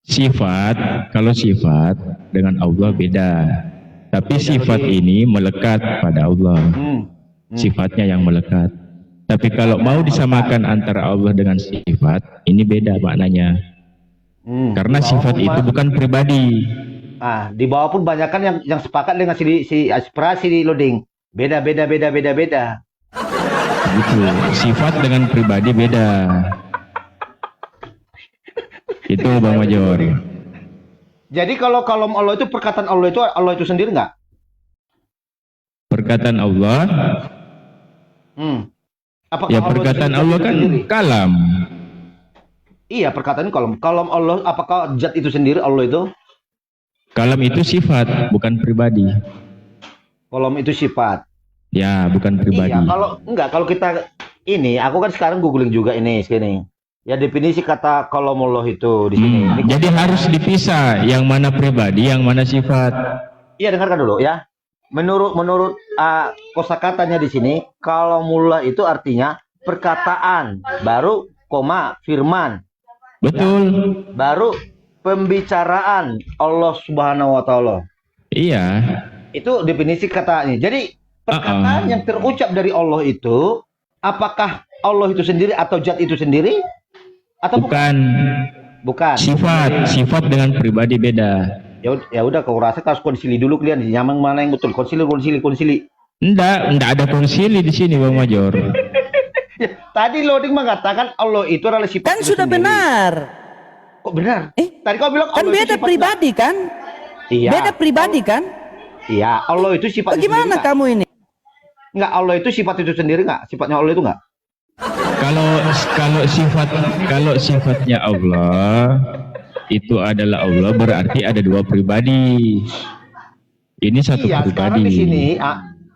Sifat, kalau sifat dengan Allah beda. Tapi Beda sifat lagi. ini melekat pada Allah. Hmm. Sifatnya yang melekat. Tapi kalau mau disamakan antara Allah dengan sifat, ini beda maknanya. Di Karena bawah sifat pun itu bukan pribadi. di bawah pun banyak kan yang sepakat dengan si aspirasi di loading. Beda beda beda beda beda. Gitu. Sifat dengan pribadi beda. Itu Bang Major. Jadi kalau kalam Allah itu perkataan Allah itu sendiri nggak? Perkataan Allah, Apakah ya Allah perkataan itu Allah itu kan sendiri? kalam. Iya, perkataan kalam Allah apakah zat itu sendiri Allah itu? Kalam itu sifat, bukan pribadi. Kalam itu sifat. Ya, bukan pribadi. Iya, kalau kita ini, aku kan sekarang googling juga ini sini. Ya definisi kata kalam Allah itu di sini. Jadi harus dipisah yang mana pribadi, yang mana sifat. Iya, dengarkan dulu ya. Menurut kosakatanya di sini, kalamullah itu artinya perkataan, baru koma firman. Betul. Ya, baru pembicaraan Allah Subhanahu wa taala. Iya. Itu definisi katanya. Jadi perkataan yang terucap dari Allah itu apakah Allah itu sendiri atau zat itu sendiri? Atau bukan? Bukan. Sifat dengan pribadi beda. Ya udah kau rasa harus konsili dulu kalian nyaman mana yang betul konsili. Enggak ada konsili di sini Bang Major. Ya, tadi loading mengatakan Allah itu adalah sifat kan itu sudah sendiri. Benar. Kok benar? Tadi kau bilang kan Allah beda itu pribadi kan? Iya. Beda pribadi kan? Iya, Allah itu sifat. Bagaimana kamu ini? Enggak, Allah itu sifat itu sendiri enggak? Sifatnya Allah itu enggak? Kalau sifatnya Allah itu adalah Allah, berarti ada dua pribadi. Ini satu pribadi. Sekarang di sini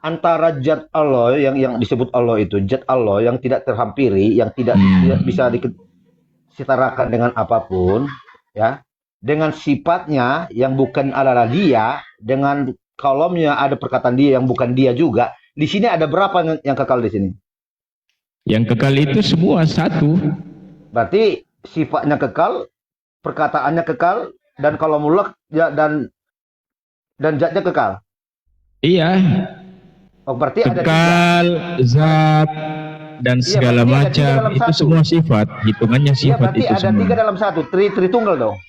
antara zat Allah yang disebut Allah itu zat Allah yang tidak terhampiri, yang tidak bisa disetarakan dengan apapun, ya. Dengan sifatnya yang bukan adalah dia, dengan kalamnya ada perkataan dia yang bukan dia juga. Di sini ada berapa yang kekal di sini? Yang kekal itu semua satu. Berarti sifatnya kekal, perkataannya kekal, dan kalamullah ya, dan zatnya kekal. Iya. Oh, berarti kekal, ada zat dan segala macam itu semua sifat. Hitungannya sifat itu semua. Berarti ada tiga dalam satu, tritunggal dong.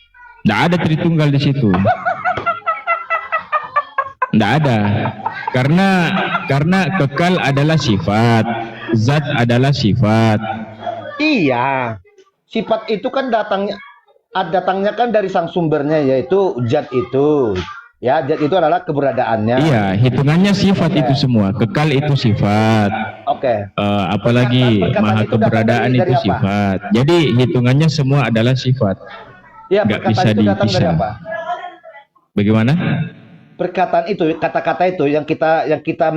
Nggak ada tritunggal di situ. Nggak ada. Karena kekal adalah sifat, zat adalah sifat. Iya. Sifat itu kan datangnya kan dari sang sumbernya, yaitu zat itu. Ya, zat itu adalah keberadaannya. Iya, hitungannya sifat itu semua. Kekal itu sifat. Oke. Apalagi maha keberadaan itu sifat. Jadi hitungannya semua adalah sifat. Ya, nggak bisa dipisah. Bagaimana? Perkataan itu, kata-kata itu yang kita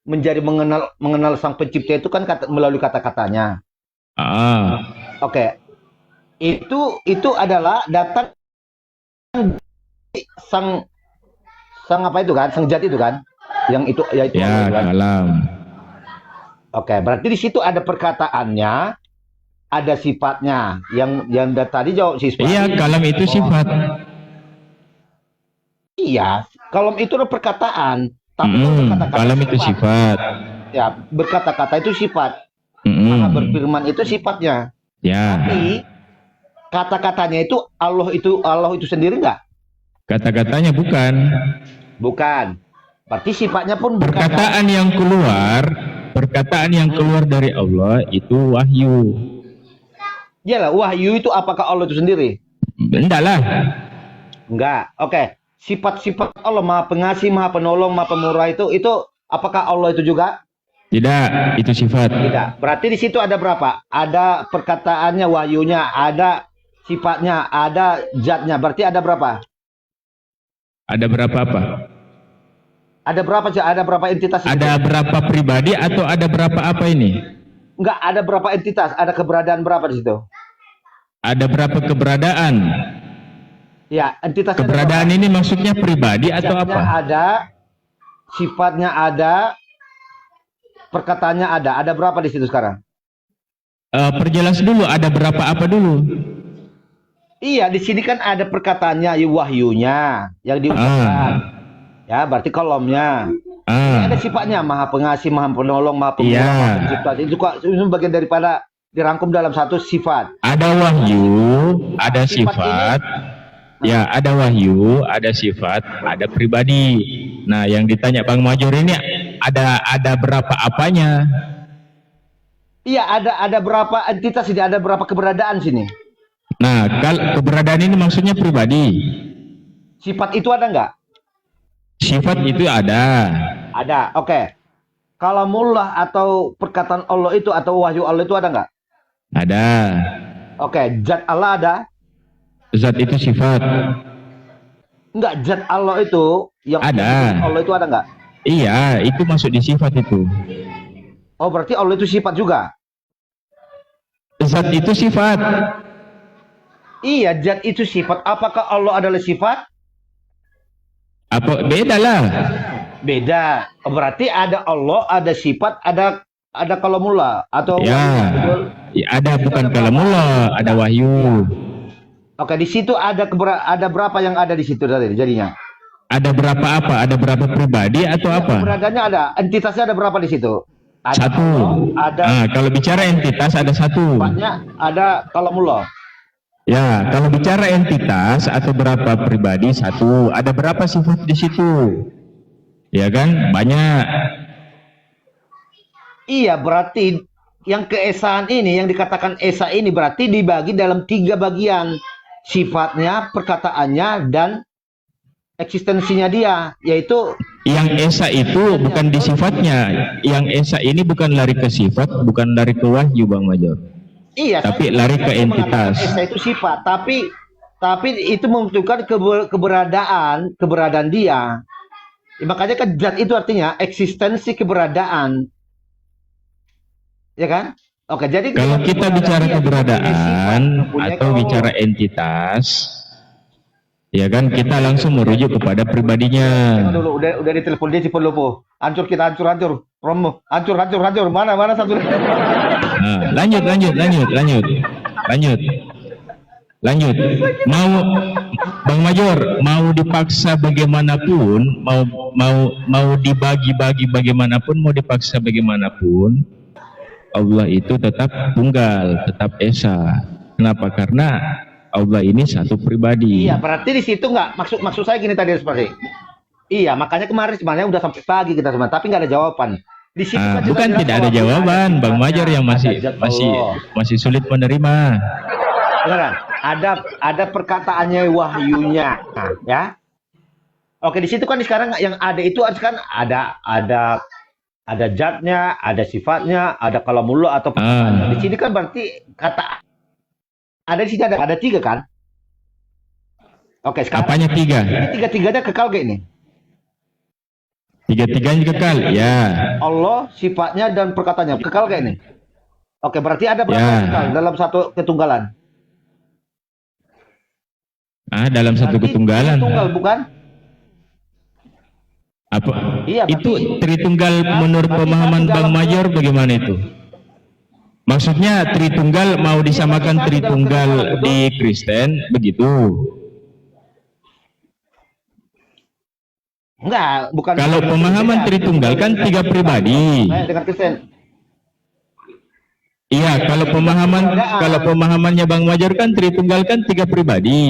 menjadi mengenal sang pencipta itu kan melalui kata-katanya. Oke. Itu adalah datang sang apa itu kan? Sang zat itu kan? Yang itu yaitu ya, kalam. Oke, berarti di situ ada perkataannya, ada sifatnya. Yang tadi jawab siswa. Iya, kalam itu sifat. Iya, kalam itu adalah perkataan. Tapi kalam itu sifat. Ya, berkata-kata itu sifat. Maha berfirman itu sifatnya. Ya. Tapi kata-katanya itu Allah itu sendiri nggak? Kata-katanya bukan. Bukan. Berarti sifatnya pun bukan. Perkataan yang keluar dari Allah itu wahyu. Iyalah, wahyu itu apakah Allah itu sendiri? Enggak lah. Enggak. Oke. Sifat-sifat Allah, Maha Pengasih, Maha Penolong, Maha Pemurah itu apakah Allah itu juga? Tidak, itu sifat. Tidak. Berarti di situ ada berapa? Ada perkataannya, wahyunya, ada sifatnya, ada zatnya. Berarti ada berapa? Ada berapa apa? Ada berapa? Ada berapa entitas? Ada berapa pribadi atau ada berapa apa ini? Enggak, ada berapa entitas? Ada keberadaan berapa di situ? Ada berapa keberadaan? Ya, entitas keberadaan ini maksudnya pribadi atau apa? Ada, sifatnya ada, perkataannya ada. Ada berapa di situ sekarang? Perjelas dulu, ada berapa apa dulu? Iya, di sini kan ada perkataannya, wahyunya yang diucapkan. Ah, Ya, berarti kolomnya. Ini ada ah, sifatnya, maha pengasih, maha penolong, maha iya. pemurah, maha pencipta. Itu kok itu bagian daripada dirangkum dalam satu sifat. Ada wahyu, ada Sifat ini, sifat. Ya, ada wahyu, ada sifat, ada pribadi. Nah, yang ditanya Bang Major ini ada berapa apanya? iya ada berapa entitas ini, ada berapa keberadaan sini. Nah, kalau keberadaan ini maksudnya pribadi. Sifat itu ada nggak? Sifat itu ada. Ada. Oke. Kalau mullah atau perkataan Allah itu atau wahyu Allah itu ada nggak? Ada. Oke. Zat Allah ada? Zat itu sifat. Enggak, zat Allah itu yang Ada. Allah itu ada nggak? Iya, itu masuk di sifat itu. Oh, berarti Allah itu sifat juga. Zat itu sifat. Iya, zat itu sifat. Apakah Allah adalah sifat? Apa beda lah? Beda. Oh, berarti ada Allah, ada sifat, ada kalamullah atau Ya, ya ada bukan kalamullah, ada wahyu. Oke, di situ ada berapa yang ada di situ tadi jadinya? Ada berapa apa? Ada berapa pribadi atau apa? Keberadaannya ada, entitasnya ada berapa di situ? Ada Satu. Allah, ada Nah, kalau bicara entitas ada satu. sifatnya, ada kalamullah. Ya, kalau bicara entitas atau berapa pribadi satu. Ada berapa sifat di situ? Ya kan? Banyak. Iya, berarti yang keesaan ini, yang dikatakan esa ini berarti dibagi dalam 3 bagian. Sifatnya, perkataannya, dan eksistensinya dia, yaitu Yang esa itu bukan di sifatnya. Yang esa ini bukan lari ke sifat, bukan lari ke wahyu, Bang Major. iya, Tapi saya lari ke saya mengatakan entitas. esa itu sifat, tapi itu membutuhkan keberadaan dia. Ya, makanya kan zat itu artinya eksistensi keberadaan, ya kan? Oke, jadi Kalau dengan kita bicara dia, dia keberadaan mempunyai atau bicara entitas, ya kan kita langsung merujuk kepada pribadinya. dulu udah ditelepon dia Cipu Lupo. Hancur kita hancur. Romo, hancur. Mana satu. Nah, lanjut. Mau Bang Major, mau dipaksa bagaimanapun, mau dibagi-bagi bagaimanapun, mau dipaksa bagaimanapun, Allah itu tetap tunggal, tetap esa. Kenapa? Karena Allah ini satu pribadi. Iya, berarti di situ nggak maksud saya gini tadi seperti. Iya, makanya kemarin sebenarnya udah sampai pagi kita semua, tapi nggak ada jawaban. Di situ kan juga Bukan jelas tidak ada bahwa jawaban, ada Bang Major yang sifatnya, masih ada zat masih Allah. masih sulit menerima. Beneran, ada perkataannya wahyunya, nah, ya. Oke, di situ kan sekarang yang ada itu kan ada zatnya, ada sifatnya, ada kalamullah atau perkataannya. Di sini kan berarti kata ada di sini ada 3 kan? Oke, sekarang Apanya tiga? ini tiga-tiganya kekal kayak ini. Tiga-tiganya kekal, ya. Allah, sifatnya dan perkataannya kekal kayak ini. Oke, berarti ada berapa Ya. yang kekal dalam satu ketunggalan? Dalam satu Berarti ketunggalan. Tunggal bukan? Apa? Iya, Itu berarti- Tritunggal menurut berarti pemahaman satu Bang dalam- Major bagaimana itu? Maksudnya Tritunggal mau disamakan berarti satu dalam Tritunggal ketunggalan, betul? di Kristen begitu? Enggak, bukan. Kalau pemahaman Beda. Tritunggal kan 3 pribadi. Saya dengan Kristen. Iya, kalau pemahamannya Bang Major kan Tritunggal kan 3 pribadi.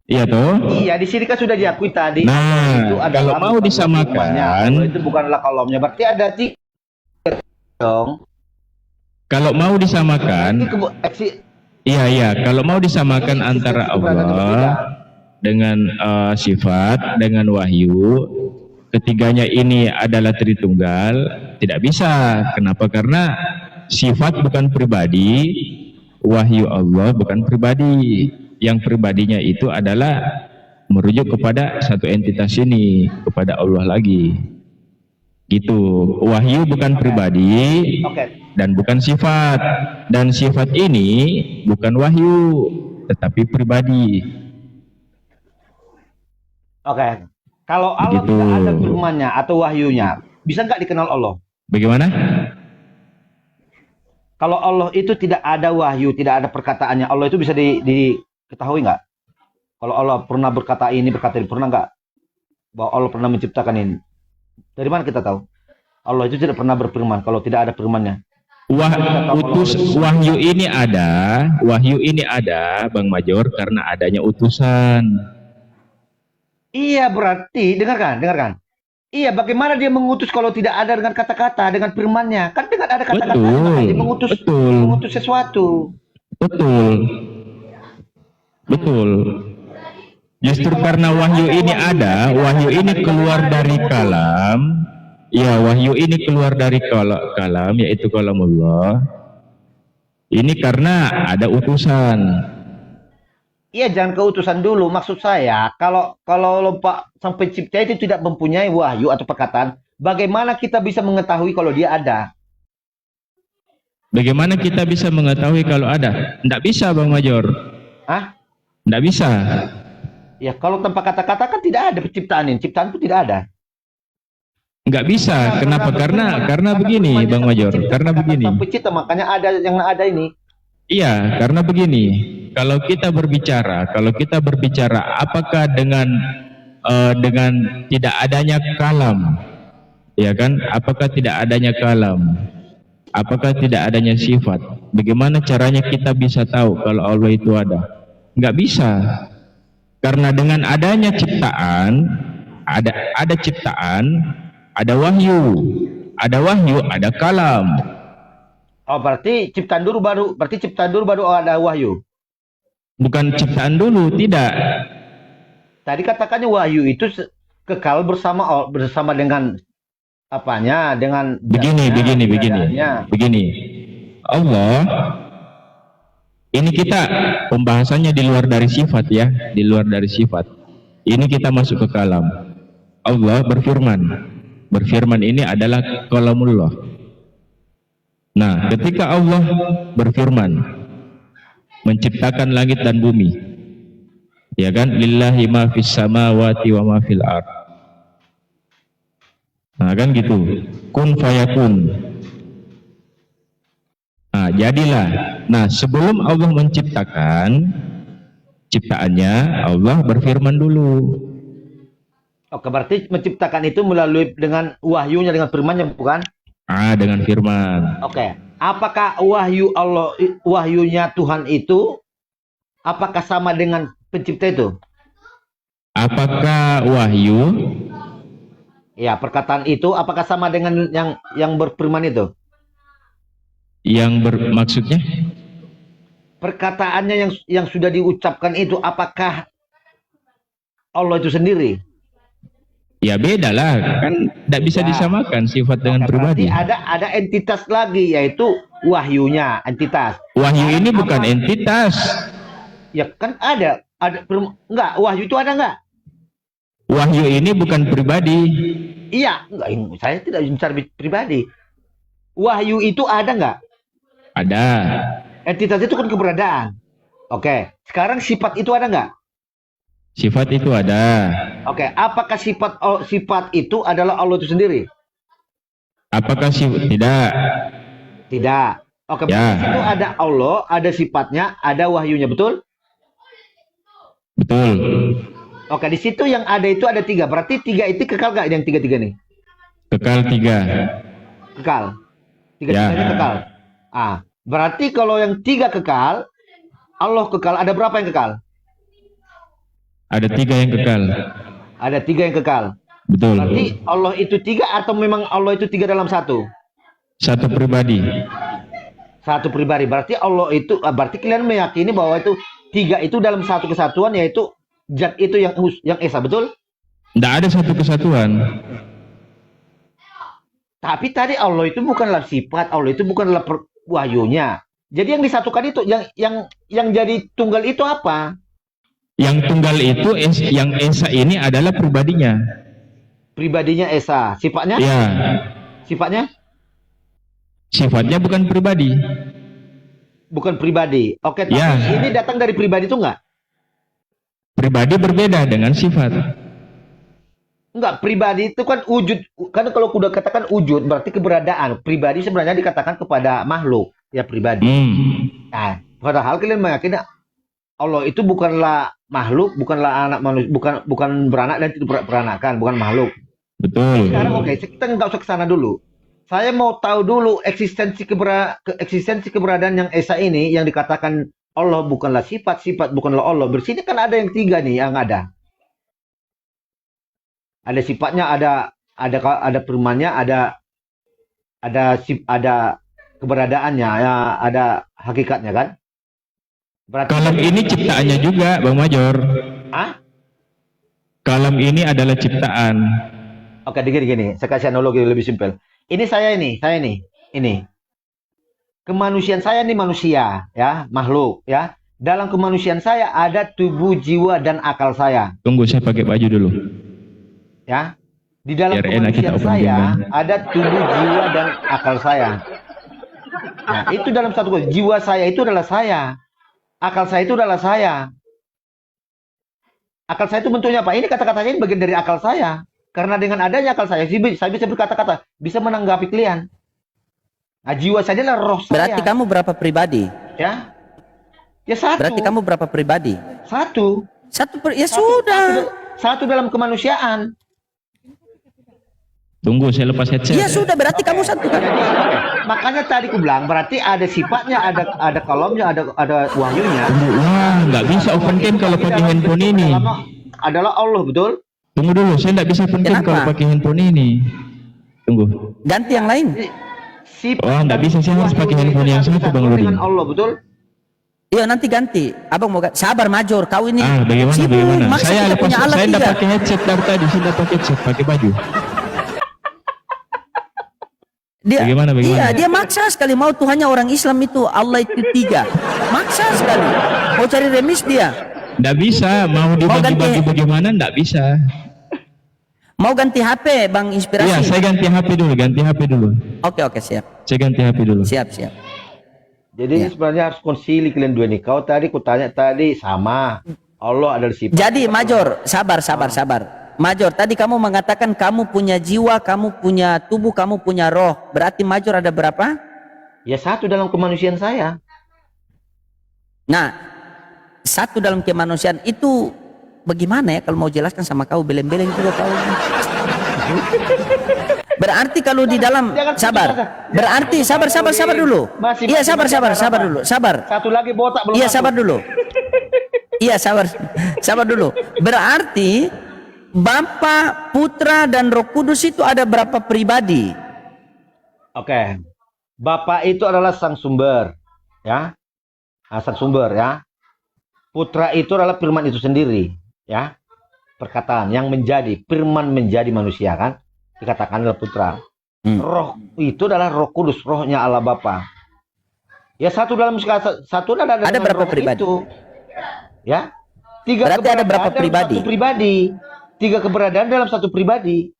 Iya toh? Iya, di sini kan sudah diakui tadi. Nah, Itu adalah kalau mau bukan disamakan, sifatnya. Itu bukanlah kolomnya. Berarti ada 3 dong. kalau mau Ini disamakan, iya, kalau mau disamakan antara Allah dengan sifat, dengan wahyu, ketiganya ini adalah Tritunggal, tidak bisa. Kenapa? Karena sifat bukan pribadi, wahyu Allah bukan pribadi. Yang pribadinya itu adalah merujuk kepada satu entitas ini, kepada Allah lagi. Gitu. Wahyu bukan pribadi Oke. dan bukan sifat. Dan sifat ini bukan wahyu, tetapi pribadi. Oke. Kalau Allah Begitu. tidak ada firman-Nya atau wahyunya, bisa nggak dikenal Allah? Bagaimana? Kalau Allah itu tidak ada wahyu, tidak ada perkataannya, Allah itu bisa diketahui nggak? Kalau Allah pernah berkata ini, pernah nggak? Bahwa Allah pernah menciptakan ini. Dari mana kita tahu? Allah itu tidak pernah berfirman kalau tidak ada firmannya. Wahyu ini ada, Bang Major, karena adanya utusan. Iya, berarti dengarkan. Iya, bagaimana dia mengutus kalau tidak ada dengan kata-kata, dengan firman-Nya? Kan dengan ada kata-kata dia mengutus sesuatu. Betul. Justru karena wahyu ini ada, wahyu ini keluar dari kalam. Ya, wahyu ini keluar dari kalam, yaitu kalamullah. Ini karena ada utusan. Iya, jangan keutusan dulu. Maksud saya, kalau Pak Sang Pencipta itu tidak mempunyai wahyu atau perkataan, bagaimana kita bisa mengetahui kalau dia ada? Bagaimana kita bisa mengetahui kalau ada? Tidak bisa, Bang Major. Hah? Tidak bisa. Ya, kalau tanpa kata-kata kan tidak ada penciptaan ini. Ciptaan itu tidak ada. Nggak bisa. Kenapa? Karena begini, Bang Major. Karena begini. Pencipta, makanya ada yang ada ini. Iya, karena begini. Kalau kita berbicara, apakah dengan tidak adanya kalam, ya kan? Apakah tidak adanya kalam? Apakah tidak adanya sifat? Bagaimana caranya kita bisa tahu kalau Allah itu ada? Nggak bisa. Karena dengan adanya ciptaan, ada ciptaan, ada wahyu, ada kalam. Oh, berarti ciptaan dulu baru ada wahyu. Bukan ciptaan dulu, tidak. Tadi katakannya wahyu itu kekal bersama dengan apanya? Dengan begini. Allah, ini kita pembahasannya di luar dari sifat ya, di luar dari sifat. Ini kita masuk ke kalam. Allah berfirman. Berfirman ini adalah kalamullah. Nah, ketika Allah berfirman, menciptakan langit dan bumi, ya kan, lillahi ma fis samawati wa ma fil ard. Nah, kan gitu, kun fayakun. Nah, jadilah. Nah, sebelum Allah menciptakan ciptaannya, Allah berfirman dulu. Oke, berarti menciptakan itu melalui dengan wahyunya, dengan firman-Nya, bukan? Dengan firman. Oke. Apakah wahyunya Tuhan itu apakah sama dengan pencipta itu? Apakah wahyu? Ya, perkataan itu apakah sama dengan yang berfirman itu? Maksudnya? Perkataannya yang sudah diucapkan itu apakah Allah itu sendiri? Ya beda lah, kan tidak bisa disamakan sifat dengan pribadi. Ada entitas lagi, yaitu wahyunya, entitas. Wahyu ini bukan entitas. Ya kan ada enggak, wahyu itu ada enggak? Wahyu ini bukan pribadi. Iya, enggak, saya tidak bicara pribadi. Wahyu itu ada enggak? Ada. Entitas itu kan keberadaan. Oke, sekarang sifat itu ada enggak? Sifat itu ada. Oke, apakah sifat itu adalah Allah itu sendiri? Apakah sifat? Tidak. Tidak. Oke, ya. Itu ada Allah, ada sifatnya, ada wahyunya, betul? Betul. Oke, di situ yang ada itu ada 3. Berarti 3 itu kekal nggak yang 3 nih? Kekal 3. Kekal. 3-tiganya kekal. Berarti kalau yang 3 kekal, Allah kekal, ada berapa yang kekal? Ada 3 yang kekal. Ada 3 yang kekal. Betul. Berarti Allah itu 3 atau memang Allah itu 3 dalam 1? Satu pribadi. Satu pribadi. Berarti Allah itu, berarti kalian meyakini bahwa itu 3 itu dalam satu kesatuan, yaitu zat itu yang esa, betul? Tidak ada satu kesatuan. Tapi tadi Allah itu bukanlah sifat, Allah itu bukanlah wahyunya. Jadi yang disatukan itu, yang jadi tunggal itu apa? Yang tunggal itu, yang esa ini adalah pribadinya. Pribadinya esa, sifatnya? Ya. Sifatnya? Sifatnya bukan pribadi. Bukan pribadi. Oke, tapi ini datang dari pribadi itu enggak? Pribadi berbeda dengan sifat. Enggak, pribadi itu kan wujud. Kan kalau udah katakan wujud berarti keberadaan. Pribadi sebenarnya dikatakan kepada makhluk. ya pribadi. Nah, padahal kalian meyakini Allah itu bukanlah makhluk, bukanlah anak manusia, bukan beranak dan tidak beranakan, bukan makhluk. Betul. Sekarang oke, kita nggak usah ke sana dulu. Saya mau tahu dulu eksistensi keberadaan yang Esa ini yang dikatakan Allah bukanlah sifat, bukanlah Allah. Bersini kan ada yang 3 nih yang ada. Ada sifatnya, ada firmannya, ada keberadaannya, ya, ada hakikatnya kan. Berarti Kalam ini ciptaannya juga, Bang Major. Kalam ini adalah ciptaan. Oke, gini. Saya kasih analogi lebih simpel. Ini saya ini. Kemanusiaan saya nih manusia, ya, makhluk, ya. Dalam kemanusiaan saya ada tubuh, jiwa, dan akal saya. Tunggu saya pakai baju dulu. Ya. Di dalam Biar enak kita kemanusiaan saya open ada tubuh, jiwa, dan akal saya. Nah, itu dalam satu jiwa saya itu adalah saya. Akal saya itu adalah saya. Akal saya itu bentuknya apa? Ini kata-katanya ini bagian dari akal saya. Karena dengan adanya akal saya bisa berkata-kata, bisa menanggapi kalian. Nah, jiwa saya adalah roh saya. Berarti kamu berapa pribadi? Ya. Ya satu. Berarti kamu berapa pribadi? Satu. Ya sudah. Satu dalam kemanusiaan. Tunggu saya lepas headset. Ya sudah, berarti kamu satu kan? Makanya tadi aku bilang berarti ada sifatnya, ada kolomnya, ada wahyunya. Wah, nggak bisa open cam kalau pakai handphone ini. Adalah Allah, betul? Tunggu dulu, saya nggak bisa open cam kalau pakai handphone ini. Tunggu. Ganti yang lain. Oh, nggak bisa, saya harus pakai handphone yang satu, Bang Rudi. Dengan Allah, betul? Iya, nanti ganti. Abang mau sabar Major, kau ini. Bagaimana? Maksa Saya kita punya alat saya nggak 3. pakai headset dari tadi, saya nggak pakai headset, pakai baju. Bagaimana? Iya, dia maksa sekali mau Tuhannya orang Islam itu Allah itu 3. Maksa sekali. Mau cari remis dia. Nggak bisa, mau dibagi-bagi bagaimana? Nggak bisa. Mau ganti HP, Bang Inspirasi? Iya, saya ganti HP dulu. Oke, siap. Saya ganti HP dulu. Siap. Jadi ini sebenarnya harus konsili kalian dua nih. Kau tadi kutanya tadi sama. Allah adalah sifat. Jadi Major, sabar. Major, tadi kamu mengatakan kamu punya jiwa, kamu punya tubuh, kamu punya roh. Berarti Major ada berapa? Ya satu dalam kemanusiaan saya. Nah, satu dalam kemanusiaan itu bagaimana ya kalau mau jelaskan sama kau beleng-beleng juga kau. Berarti kalau di dalam berarti sabar dulu. Iya, sabar dulu. Satu lagi botak belum. Iya, sabar dulu. Iya, sabar dulu. Berarti Bapa, Putra, dan Roh Kudus itu ada berapa pribadi? Oke. Bapa itu adalah sang sumber, ya. Nah, sang sumber, ya. Putra itu adalah firman itu sendiri, ya. Perkataan yang menjadi, firman menjadi manusia, kan? Dikatakan adalah putra. Roh itu adalah Roh Kudus, rohnya Allah Bapa. Ya, satu ada berapa pribadi? Itu. Ya. 3 berarti ada berapa pribadi? Satu pribadi. 3 keberadaan dalam satu pribadi.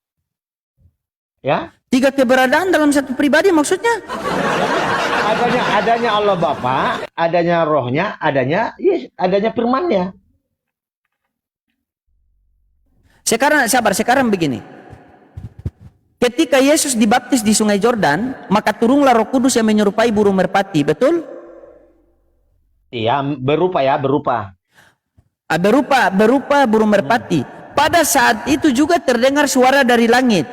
Ya. 3 keberadaan dalam satu pribadi maksudnya? Adanya Allah Bapa, adanya rohnya, adanya firmannya. Sekarang begini. Ketika Yesus dibaptis di Sungai Yordan, maka turunlah Roh Kudus yang menyerupai burung merpati, betul? Iya, berupa. Berupa burung merpati. Pada saat itu juga terdengar suara dari langit.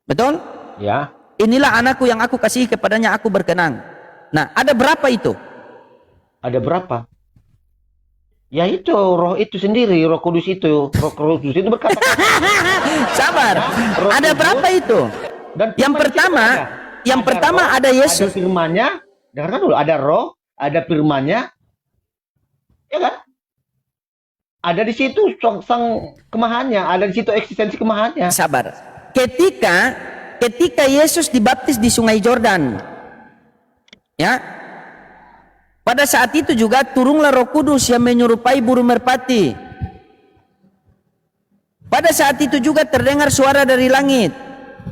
Betul? Ya. Inilah anakku yang aku kasihi, kepadanya aku berkenan. Nah, ada berapa itu? Ada berapa? Ya itu, roh itu sendiri, Roh Kudus itu. Roh Kudus itu berkata. Sabar. Ya, ada berapa itu? Dan yang pertama ada Yesus. Ada firman-Nya. Dengarkan dulu, ada roh, ada firman-Nya. Ya kan? Ada di situ sang kemahannya, ada di situ eksistensi kemahannya. Sabar. Ketika Yesus dibaptis di Sungai Yordan, ya, pada saat itu juga turunlah Roh Kudus yang menyerupai burung merpati. Pada saat itu juga terdengar suara dari langit.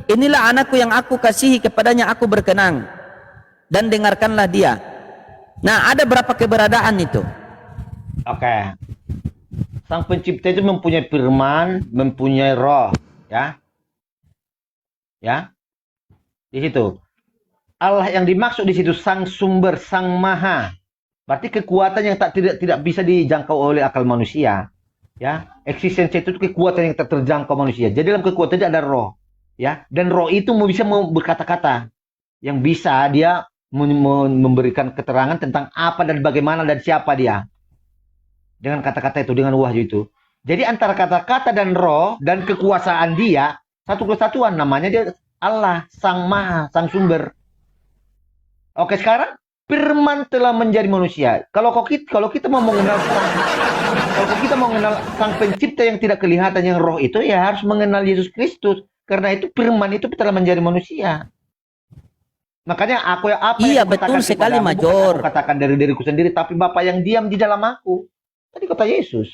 Inilah anakku yang aku kasihi, kepadanya aku berkenan. Dan dengarkanlah dia. Nah, ada berapa keberadaan itu? Oke. Sang pencipta itu mempunyai firman, mempunyai roh, ya. Ya. Di situ. Allah yang dimaksud di situ sang sumber, sang maha. Berarti kekuatan yang tidak bisa dijangkau oleh akal manusia. Ya, eksistensi itu kekuatan yang tak terjangkau manusia. Jadi dalam kekuatan itu ada roh. Ya, dan roh itu bisa berkata-kata. Yang bisa dia memberikan keterangan tentang apa dan bagaimana dan siapa dia. Dengan kata-kata itu, dengan wahyu itu. Jadi antara kata-kata dan roh dan kekuasaan dia, satu kesatuan, namanya dia Allah, sang maha, sang sumber. Oke, sekarang firman telah menjadi manusia. Kalau kita mau mengenal sang pencipta yang tidak kelihatan, yang roh itu, ya harus mengenal Yesus Kristus. Karena itu firman itu telah menjadi manusia. Makanya Iya, betul sekali, Major. Aku katakan dari diriku sendiri, tapi Bapa yang diam di dalam aku. Tadi kata Yesus.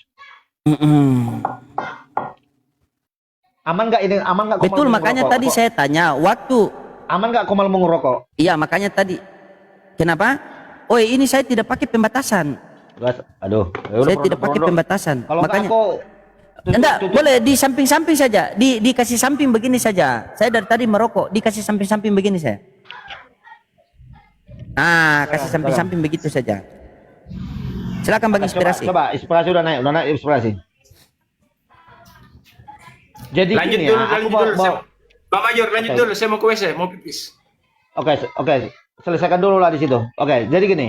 Aman nggak ini? Aman nggak? Betul, makanya tadi saya tanya waktu. Aman nggak kau malah mau ngerokok? Iya, makanya tadi. Kenapa? Oh, ini saya tidak pakai pembatasan. Aduh. Saya tidak pakai pembatasan. Kalau makanya. enggak, boleh di samping-samping saja. Dikasih samping begini saja. Saya dari tadi merokok, dikasih samping-samping begini saya. Nah, kasih samping-samping begitu saja. Silakan Bang Inspirasi. Coba inspirasi udah naik inspirasi. Jadi lanjut gini dulu, ya, aku mau Pak Major, lanjut dulu, saya mau ke WC, mau pipis. Oke, selesaikan dulu lah di situ. Oke, jadi gini.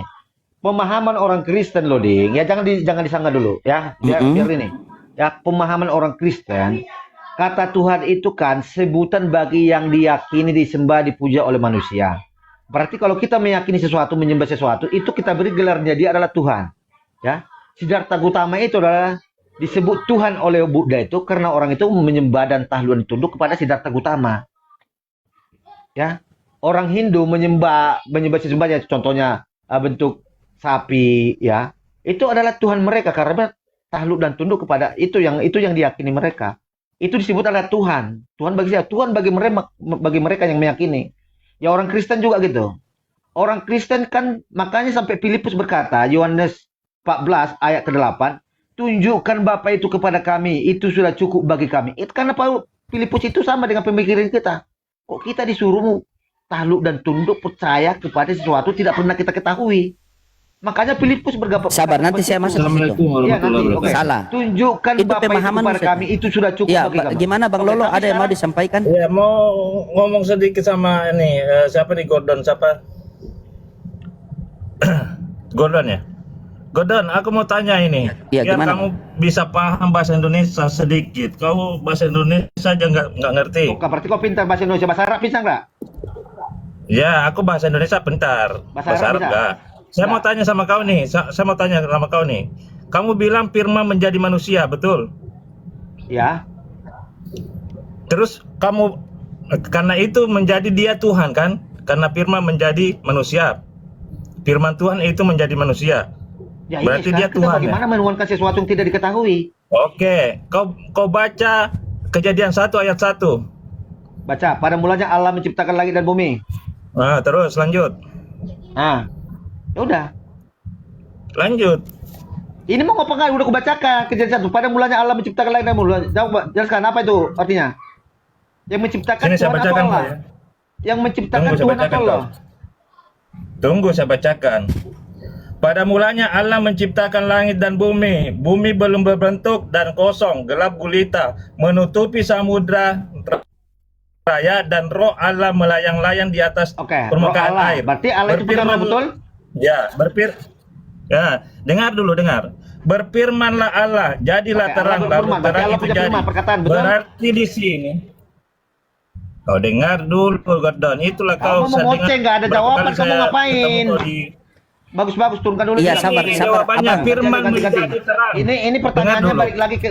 Pemahaman orang Kristen loh, Ding. Ya jangan disanggah dulu ya. Biar ini. Ya, pemahaman orang Kristen, kata Tuhan itu kan sebutan bagi yang diyakini, disembah, dipuja oleh manusia. Berarti kalau kita meyakini sesuatu, menyembah sesuatu, itu kita beri gelarnya dia adalah Tuhan. Ya, Siddhartha Gautama itu adalah disebut Tuhan oleh Buddha itu karena orang itu menyembah dan tahluan tunduk kepada Siddhartha Gautama. Ya, orang Hindu menyembah sesembahnya, contohnya bentuk sapi, ya, itu adalah Tuhan mereka karena takluk dan tunduk kepada itu yang diyakini mereka. Itu disebut adalah Tuhan. Tuhan bagi siapa? Tuhan bagi mereka yang meyakini. Ya orang Kristen juga gitu. Orang Kristen kan makanya sampai Filipus berkata, Yohanes 14 ayat ke-8, tunjukkan Bapa itu kepada kami, itu sudah cukup bagi kami. Itu karena Filipus itu sama dengan pemikiran kita. Kok kita disuruh takluk dan tunduk percaya kepada sesuatu tidak pernah kita ketahui. Makanya Filipus bergabung. Sabar, nanti saya masuk ke situ. Ya, nanti, okay. Salah. Tunjukkan itu Bapa itu kepada kami, itu sudah cukup ya, bagi kami. Gimana Bang Lolo, ada yang mau disampaikan? Ya, mau ngomong sedikit sama ini, siapa nih Gordon, siapa? Gordon ya? Gordon, aku mau tanya ini. Ya, biar gimana? kamu bisa paham bahasa Indonesia sedikit. Kau bahasa Indonesia aja nggak ngerti. Oh, berarti kau pintar bahasa Indonesia, bahasa Arab bisa nggak? Ya, aku bahasa Indonesia pintar. Bahasa Arab nggak. Saya mau tanya sama kau nih. Saya mau tanya sama kau nih. Kamu bilang firman menjadi manusia, betul? Ya. Terus kamu karena itu menjadi dia Tuhan kan? Karena firman menjadi manusia. Firman Tuhan itu menjadi manusia. Ya, berarti ini dia Tuhan. Bagaimana menuangkan sesuatu yang tidak diketahui? Oke, kau baca Kejadian 1 ayat 1. Baca, pada mulanya Allah menciptakan langit dan bumi. Nah, terus lanjut. Nah, ya udah. Lanjut. Ini mau ngapain? Udah kubacakan Kejadian 1. Pada mulanya Allah menciptakan langit dan bumi. Jawab, jelaskan apa itu artinya? Yang menciptakan Ini saya Tuhan bacakan, atau Allah? ya. Yang menciptakan Tuhan atau Allah? Tunggu saya bacakan. Pada mulanya Allah menciptakan langit dan bumi. Bumi belum berbentuk dan kosong, gelap gulita, menutupi samudra raya, dan roh Allah melayang-layang di atas permukaan Allah. air. Berarti Allah itu punya roh, betul? Ya, ya, dengar dulu, dengar. Berfirmanlah Allah, jadilah terang, lalu terang itu jadi. Berarti di sini. Kau dengar dulu, Gordon. Itulah kau ngoceh, nggak ada jawaban, kamu ngapain? Bagus, turunkan dulu. Iya, sabar. Jawabannya firman menjadi terang. Ini pertanyaannya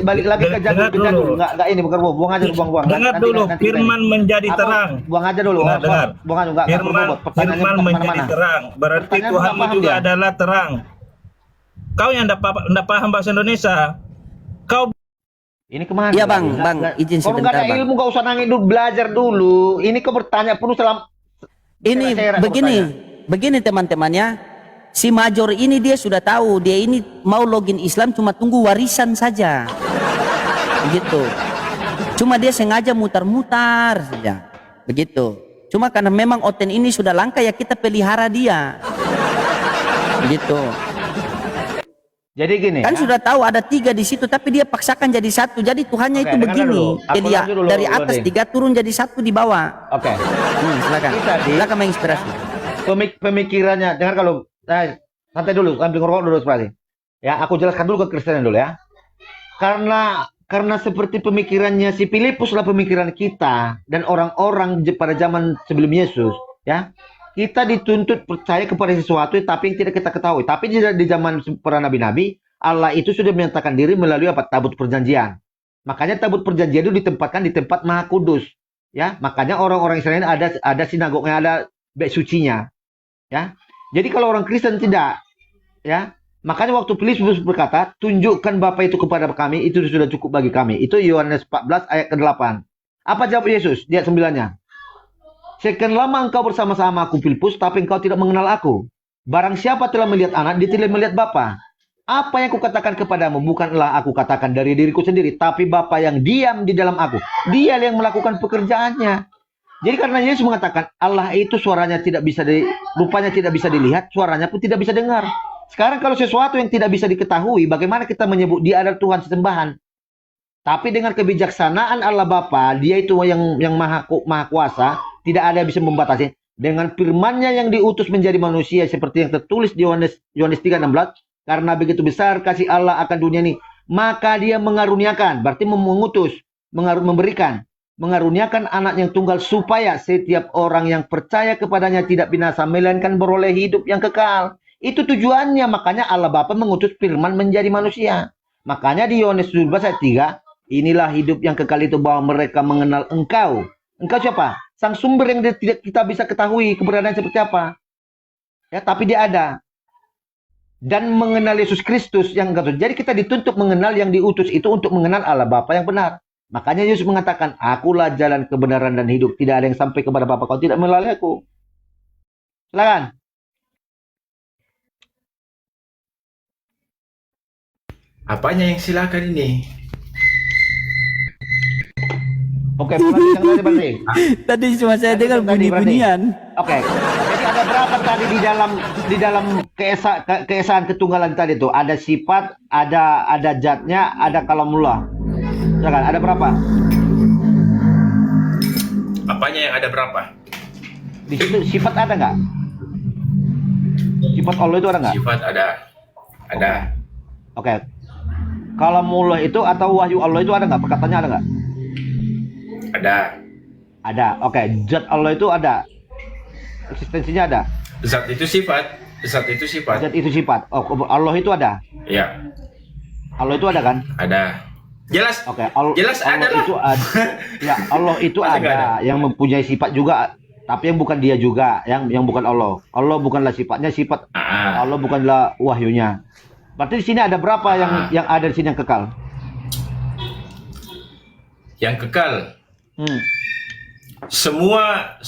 balik lagi ke jadul. Enggak ini bukan buang aja, buang. Dengar dulu, firman menjadi terang. Buang aja dulu. Dengar. Buang aja, Firman menjadi terang. Berarti Tuhan itu adalah terang. Kau yang enggak paham bahasa Indonesia. Kau ini kemana? Iya Bang, izin sebentar. Kalau nggak ada ilmu, nggak usah nangis dulu, belajar dulu. Ini kau bertanya penuh selam. Ini begini teman-temannya. Si Major ini dia sudah tahu, dia ini mau login Islam cuma tunggu warisan saja. Begitu. Cuma dia sengaja mutar-mutar saja. Begitu. Cuma karena memang oten ini sudah langka, ya kita pelihara dia. Gitu. Jadi gini Kan ya. sudah tahu ada 3 di situ, tapi dia paksakan jadi 1. Jadi Tuhannya Oke, itu dengarkan begini. dulu. Aku Jadi lanjut dulu, dari atas Lodi. 3 turun jadi 1 di bawah. Oke. Silakan. Ini tadi Silakan menginspirasi. pemikirannya, dengar kalau santai dulu, ambil ngerokok dulu sekali. Ya, aku jelaskan dulu ke Kristen dulu ya. Karena seperti pemikirannya si Filipus lah pemikiran kita dan orang-orang pada zaman sebelum Yesus, ya. Kita dituntut percaya kepada sesuatu tapi yang tidak kita ketahui. Tapi di zaman para nabi-nabi, Allah itu sudah menyatakan diri melalui apa? Tabut perjanjian. Makanya tabut perjanjian itu ditempatkan di tempat Maha Kudus, ya. Makanya orang-orang Israel ada sinagognya, ada bait sucinya, ya. Jadi kalau orang Kristen tidak, ya. Makanya waktu Filipus berkata, tunjukkan Bapa itu kepada kami, itu sudah cukup bagi kami. Itu Yohanes 14 ayat ke-8. Apa jawab Yesus? Di ayat 9-nya. Sekian lama engkau bersama-sama aku, Filipus, tapi engkau tidak mengenal aku. Barang siapa telah melihat anak, dia telah melihat Bapa. Apa yang kukatakan kepadamu, bukanlah aku katakan dari diriku sendiri, tapi Bapa yang diam di dalam aku. Dia yang melakukan pekerjaannya. Jadi karena Yesus mengatakan, Allah itu suaranya tidak bisa rupanya tidak bisa dilihat, suaranya pun tidak bisa dengar. Sekarang kalau sesuatu yang tidak bisa diketahui, bagaimana kita menyebut dia adalah Tuhan sesembahan? Tapi dengan kebijaksanaan Allah Bapa, dia itu yang maha kuasa, tidak ada yang bisa membatasi. Dengan firman-Nya yang diutus menjadi manusia seperti yang tertulis di Yohanes 3:16, karena begitu besar kasih Allah akan dunia ini, maka dia mengaruniakan, berarti mengutus, memberikan, mengaruniakan anak yang tunggal supaya setiap orang yang percaya kepadanya tidak binasa melainkan beroleh hidup yang kekal. Itu tujuannya, makanya Allah Bapa mengutus firman menjadi manusia. Makanya di Yohanes 17 ayat 3, inilah hidup yang kekal itu bahwa mereka mengenal engkau. Engkau siapa? Sang sumber yang tidak kita bisa ketahui keberadaan seperti apa. Ya, tapi dia ada. Dan mengenal Yesus Kristus yang kekal. Jadi kita dituntut mengenal yang diutus itu untuk mengenal Allah Bapa yang benar. Makanya Yesus mengatakan, akulah jalan kebenaran dan hidup. Tidak ada yang sampai kepada Bapa kalau tidak melalui aku. Silakan. Apanya yang silakan ini? Oke, mulai yang tadi berarti. Tadi cuma saya Tadi dengar yang tadi bunyi-bunyian. Oke. Jadi ada berapa tadi di dalam keesaan ketunggalan tadi itu? Ada sifat, ada zatnya, ada kalamullah. Silakan, ada berapa? Apanya yang ada berapa? Di situ sifat ada nggak? Sifat Allah itu ada nggak? Sifat ada. Ada. Oke. Kalamullah itu atau wahyu Allah itu ada nggak? Perkataannya ada nggak? Ada. Ada. Oke. Zat Allah itu ada. Eksistensinya ada. Zat itu sifat. Zat itu sifat. Zat itu sifat. Oh, Allah itu ada. Ya. Allah itu ada kan? Ada. Jelas. Oke. Jelas Allah ada lah. itu ada. Ya, Allah itu Masa nggak ada yang mempunyai sifat juga, tapi yang bukan dia juga, yang bukan Allah. Allah bukanlah sifatnya, sifat Ah. Allah bukanlah wahyunya. Berarti di sini ada berapa yang ada di sini yang kekal? Yang kekal. Hmm. Semua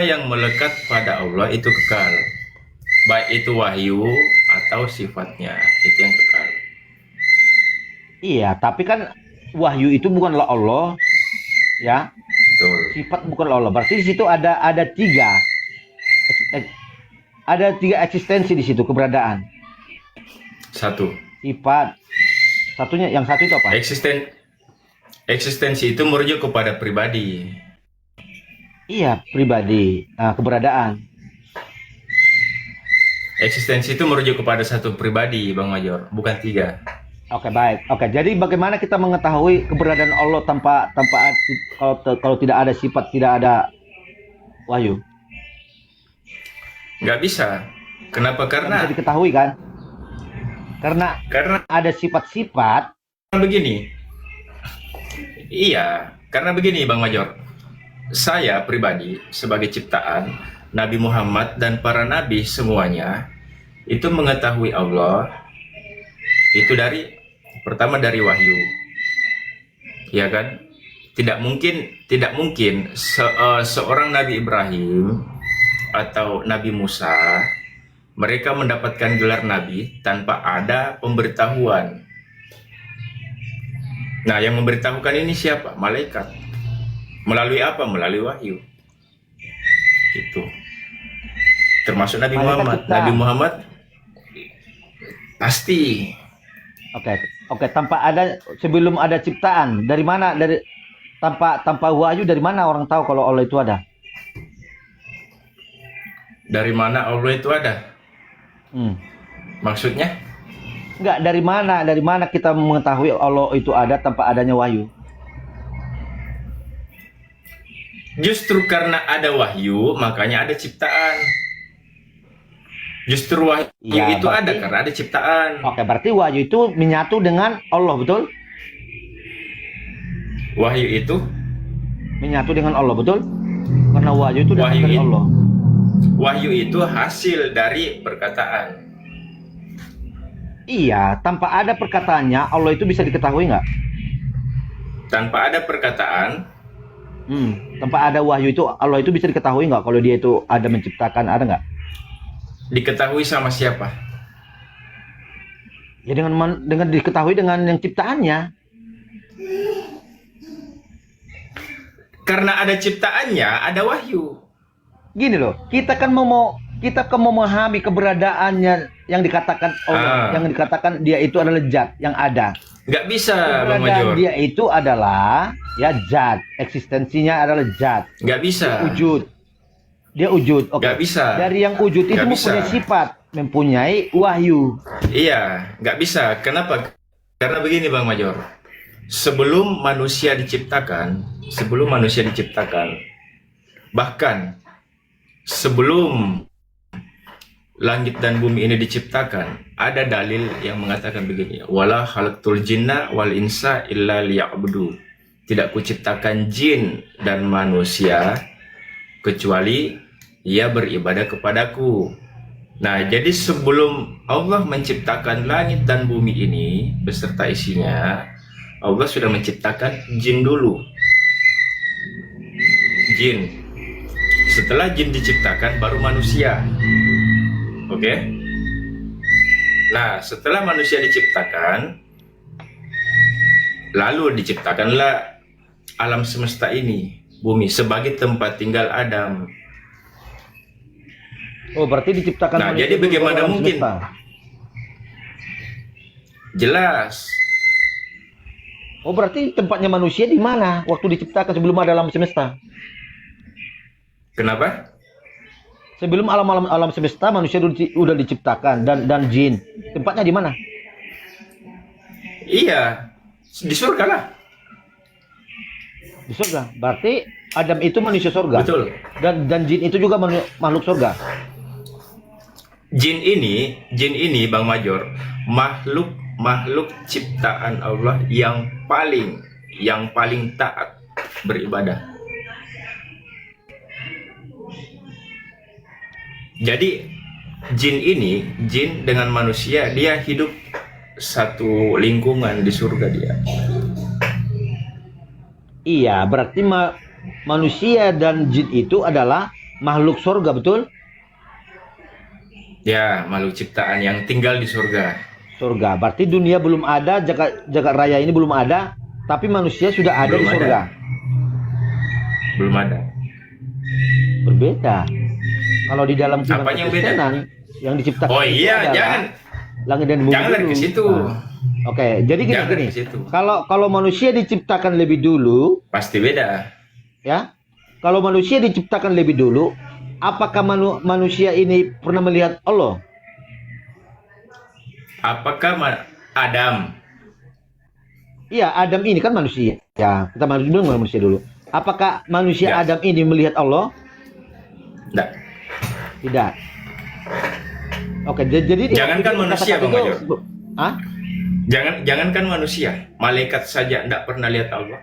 yang melekat pada Allah itu kekal. Baik itu wahyu atau sifatnya, itu yang kekal. Iya, tapi kan wahyu itu bukanlah Allah, ya. Betul. Sifat bukanlah Allah. Berarti di situ ada tiga eksistensi di situ, keberadaan. Satu. Sifat. Satunya, yang satu itu apa? Eksistensi itu merujuk kepada pribadi. Iya, pribadi. Nah, keberadaan. Eksistensi itu merujuk kepada satu pribadi, Bang Major, bukan 3. Oke, baik. Oke, jadi bagaimana kita mengetahui keberadaan Allah tanpa kalau tidak ada sifat, tidak ada wahyu? Nggak bisa. Kenapa? Nggak Karena bisa diketahui kan? Karena ada sifat-sifat. begini. Iya, karena begini, Bang Major. Saya pribadi sebagai ciptaan Nabi Muhammad dan para nabi semuanya itu mengetahui Allah itu pertama dari wahyu. Ya kan? Tidak mungkin seorang Nabi Ibrahim atau Nabi Musa mereka mendapatkan gelar nabi tanpa ada pemberitahuan. Nah, yang memberitahukan ini siapa? Malaikat. Melalui apa? Melalui wahyu. Itu termasuk Nabi Malaikat Muhammad. ciptaan. Nabi Muhammad pasti. Oke, tanpa ada, sebelum ada ciptaan, dari mana, dari tanpa wahyu, dari mana orang tahu kalau Allah itu ada? Dari mana Allah itu ada? Maksudnya? Enggak, dari mana kita mengetahui Allah itu ada tanpa adanya wahyu? Justru karena ada wahyu, makanya ada ciptaan. Justru wahyu Ya, itu berarti- ada karena ada ciptaan. Oke, berarti wahyu itu menyatu dengan Allah, betul? Wahyu itu, Menyatu dengan Allah, betul? Karena wahyu itu datang Wahyu dari itu- Allah. wahyu itu hasil dari perkataan. Iya, tanpa ada perkataannya Allah itu bisa diketahui nggak? Tanpa ada perkataan, Tanpa ada wahyu itu Allah itu bisa diketahui nggak kalau dia itu ada menciptakan, ada nggak? diketahui sama siapa? Ya dengan diketahui dengan yang ciptaannya. Karena ada ciptaannya, ada wahyu. Gini loh, kita kan memahami keberadaannya yang dikatakan Allah, yang dikatakan dia itu adalah zat yang ada. Nggak bisa, Bang Keberadaan Major. dia itu adalah ya zat, eksistensinya adalah zat, Nggak bisa. wujud. Dia wujud. Oke. Nggak bisa. Dari yang wujud itu Nggak mempunyai bisa. sifat, mempunyai wahyu. Iya, nggak bisa. Kenapa? Karena begini, Bang Major. Sebelum manusia diciptakan, bahkan sebelum langit dan bumi ini diciptakan, ada dalil yang mengatakan begini, wala khalaqtul jinna wal insa illa liya'budu. Tidak kuciptakan jin dan manusia kecuali ia beribadah kepadaku. Nah, jadi sebelum Allah menciptakan langit dan bumi ini beserta isinya, Allah sudah menciptakan jin dulu. Jin. Setelah jin diciptakan baru manusia. Oke? Nah, setelah manusia diciptakan, lalu diciptakanlah alam semesta ini, bumi, sebagai tempat tinggal Adam. Oh, berarti diciptakan Nah, manusia jadi dulu bagaimana alam mungkin? semesta. Jelas. Oh, berarti tempatnya manusia di mana waktu diciptakan sebelum ada alam semesta? Kenapa? Sebelum alam semesta manusia udah diciptakan dan jin. Tempatnya di mana? Iya, di surga lah. Di surga. Berarti Adam itu manusia surga. Betul. Dan jin itu juga makhluk surga. Jin ini Bang Major, makhluk ciptaan Allah yang paling taat beribadah. Jadi jin dengan manusia dia hidup satu lingkungan di surga dia. Iya, berarti manusia dan jin itu adalah makhluk surga, betul? Ya, makhluk ciptaan yang tinggal di surga. Surga. Berarti dunia belum ada, jagat raya ini belum ada, tapi manusia sudah ada Belum di surga. Belum ada. Berbeda. Kalau di dalam Apanya yang beda? Kekristenan, yang diciptakan Oh itu iya, adalah jangan langit dan bumi lari dulu. ke situ. Nah, Oke, jadi Jangan gini. ke situ. Kalau manusia diciptakan lebih dulu, Pasti beda. ya. Kalau manusia diciptakan lebih dulu, apakah manusia ini pernah melihat Allah? Apakah Adam? Iya, Adam ini kan manusia. Ya, kita manusia dulu. Apakah manusia Ya. Adam ini melihat Allah? Enggak. Tidak. Oke, jadi Jangankan itu manusia, kata-kata Bang itu- Major. Hah? Jangankan manusia, malaikat saja tidak pernah lihat Allah.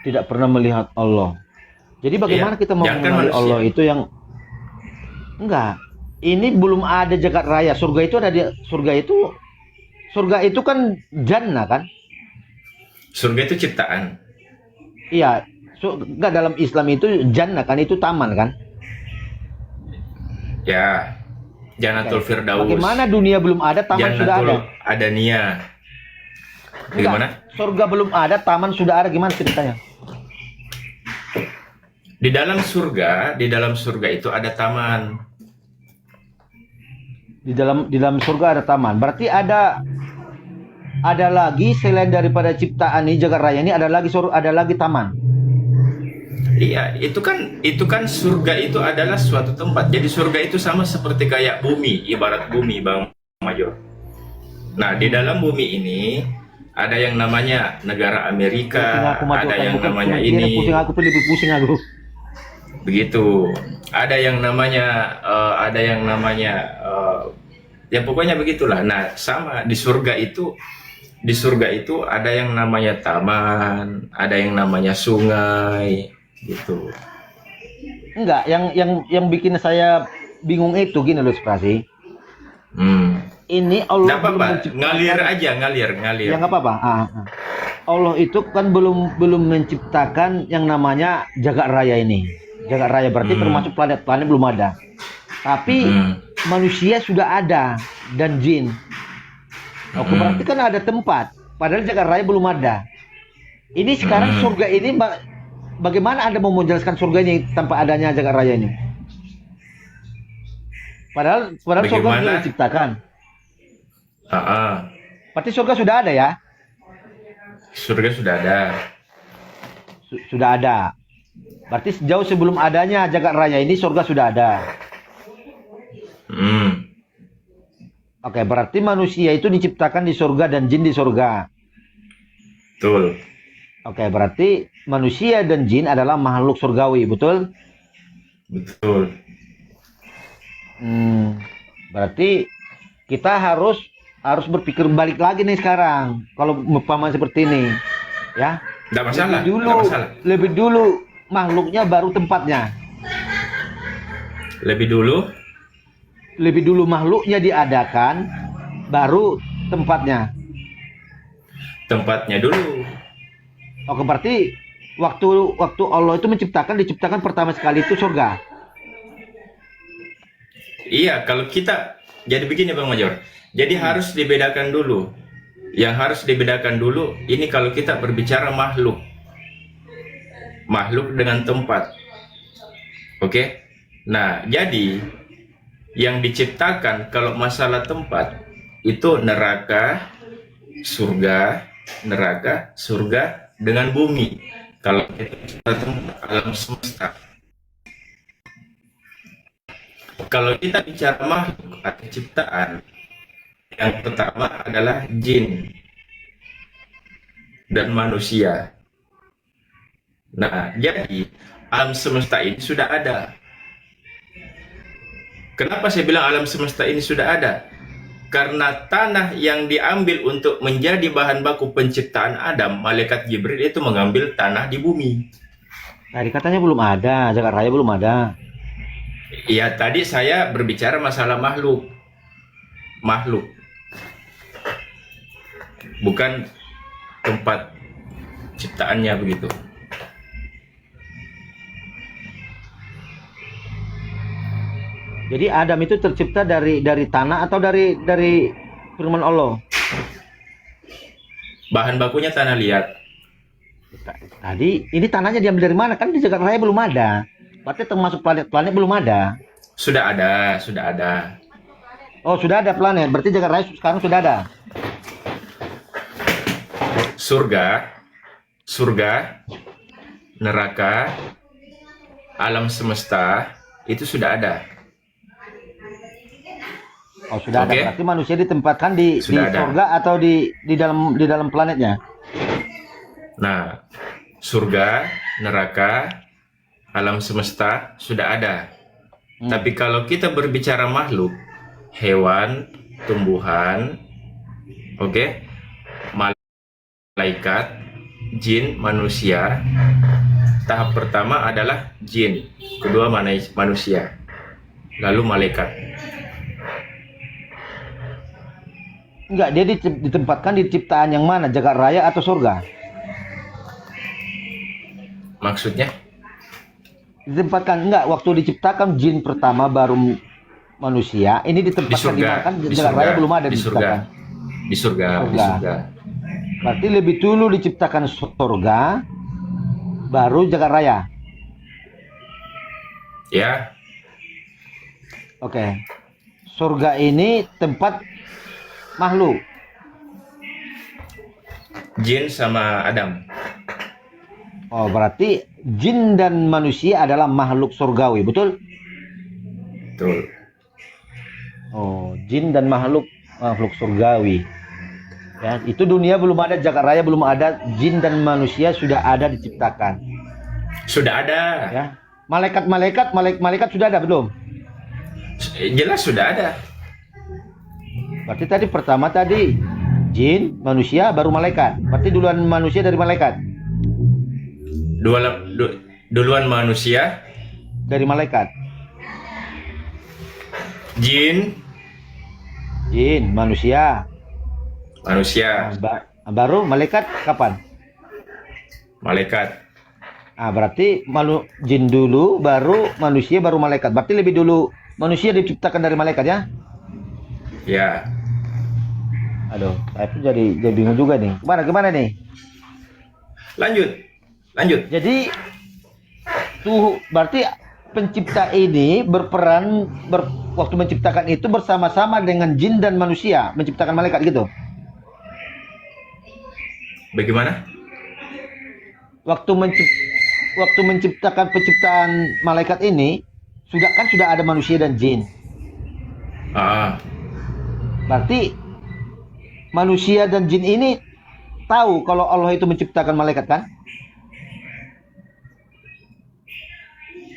Tidak pernah melihat Allah. Jadi bagaimana Iya, kita mau jangankan mengenali manusia. Allah itu yang enggak. Ini belum ada jagat raya. Surga itu ada di surga itu kan jannah kan? Surga itu ciptaan. Iya. Enggak, dalam Islam itu jannah kan, itu taman kan? Ya, Jannatul Oke. Firdaus. Bagaimana dunia belum ada, taman sudah ada? Adania. Enggak, Bagaimana? surga belum ada, taman sudah ada, gimana ceritanya? Di di dalam surga itu ada taman. Di dalam surga ada taman. Berarti ada lagi selain daripada ciptaan ini jagat raya ini ada lagi taman. Iya, itu kan surga itu adalah suatu tempat. Jadi surga itu sama seperti kayak bumi, ibarat bumi, Bang Major. Nah, di dalam bumi ini ada yang namanya negara Amerika, ada yang namanya ini. Pusing aku, lebih pusing aku. Begitu. Ada yang namanya ya pokoknya begitulah. Nah, sama di surga itu ada yang namanya taman, ada yang namanya sungai, gitu. Enggak, yang bikin saya bingung itu gini loh, Sprasi. Ini Allah Nggak apa-apa, ngalir aja, ngalir. Ya nggak apa-apa. Allah itu kan belum menciptakan yang namanya jagat raya ini. Jagat raya berarti termasuk planet-planet belum ada. Tapi manusia sudah ada dan jin. Berarti kan ada tempat. Padahal jagat raya belum ada. Ini sekarang surga ini bagaimana Anda mau menjelaskan surga ini tanpa adanya jagat raya ini? Padahal surga sudah diciptakan. Berarti surga sudah ada ya? Surga sudah ada. Sudah ada. Berarti jauh sebelum adanya jagat raya ini surga sudah ada. Oke, berarti manusia itu diciptakan di surga dan jin di surga. Betul. Oke, berarti manusia dan jin adalah makhluk surgawi, betul? Betul. Berarti kita harus berpikir balik lagi nih sekarang. Kalau umpama seperti ini, ya. Nggak masalah. Lebih dulu makhluknya baru tempatnya. Lebih dulu makhluknya diadakan, baru tempatnya. Tempatnya dulu. Oke, berarti waktu Allah itu diciptakan pertama sekali itu surga. Iya, kalau kita jadi begini Bang Major. Jadi harus dibedakan dulu. Yang harus dibedakan dulu ini kalau kita berbicara makhluk. Makhluk dengan tempat. Oke? Nah, jadi yang diciptakan kalau masalah tempat itu neraka, surga dengan bumi. Kalau kita alam semesta. Kalau kita bicara makhluk atau ciptaan, yang pertama adalah jin dan manusia. Nah, jadi alam semesta ini sudah ada. Kenapa saya bilang alam semesta ini sudah ada? Karena tanah yang diambil untuk menjadi bahan baku penciptaan Adam, malaikat Jibril itu mengambil tanah di bumi. Tadi katanya belum ada, jagat raya belum ada. Iya, tadi saya berbicara masalah makhluk. Bukan tempat ciptaannya begitu. Jadi Adam itu tercipta dari tanah atau dari firman Allah? Bahan bakunya tanah liat. Tadi ini tanahnya diambil dari mana? Kan di jagat raya belum ada. Berarti termasuk planet-planet belum ada. Sudah ada. Oh, sudah ada planet. Berarti jagat raya sekarang sudah ada. Surga, neraka, alam semesta itu sudah ada. Oh, sudah ada. Berarti manusia ditempatkan di surga atau di dalam planetnya. Nah, surga, neraka, alam semesta sudah ada. Tapi kalau kita berbicara makhluk, hewan, tumbuhan, malaikat, jin, manusia. Tahap pertama adalah jin, kedua manusia, lalu malaikat. Enggak, dia ditempatkan di ciptaan yang mana? Jagat raya atau surga? Maksudnya? Ditempatkan enggak waktu diciptakan jin pertama baru manusia. Ini ditempatkan di mana? Kan jagat raya belum ada diciptakan. Di surga. Berarti lebih dulu diciptakan surga baru jagat raya. Ya, Oke. Surga ini tempat makhluk. jin sama Adam. Oh, berarti jin dan manusia adalah makhluk surgawi, betul? Betul. Oh, jin dan makhluk surgawi. Ya, itu dunia belum ada, jagat raya belum ada, jin dan manusia sudah ada diciptakan. Sudah ada. Ya. Malaikat sudah ada belum? Jelas sudah ada. Berarti pertama jin, manusia, baru malaikat. Berarti duluan manusia dari malaikat. Duluan manusia, Dari malaikat. jin, Manusia. manusia, Baru malaikat kapan? malaikat. Berarti jin dulu, baru manusia, baru malaikat. Berarti lebih dulu manusia diciptakan dari malaikat ya? Ya, Aduh, saya pun jadi bingung juga nih. Gimana nih? lanjut. Jadi berarti pencipta ini berperan waktu menciptakan itu bersama-sama dengan jin dan manusia menciptakan malaikat gitu. Bagaimana? Waktu menciptakan penciptaan malaikat ini sudah ada manusia dan jin. Berarti manusia dan jin ini tahu kalau Allah itu menciptakan malaikat kan?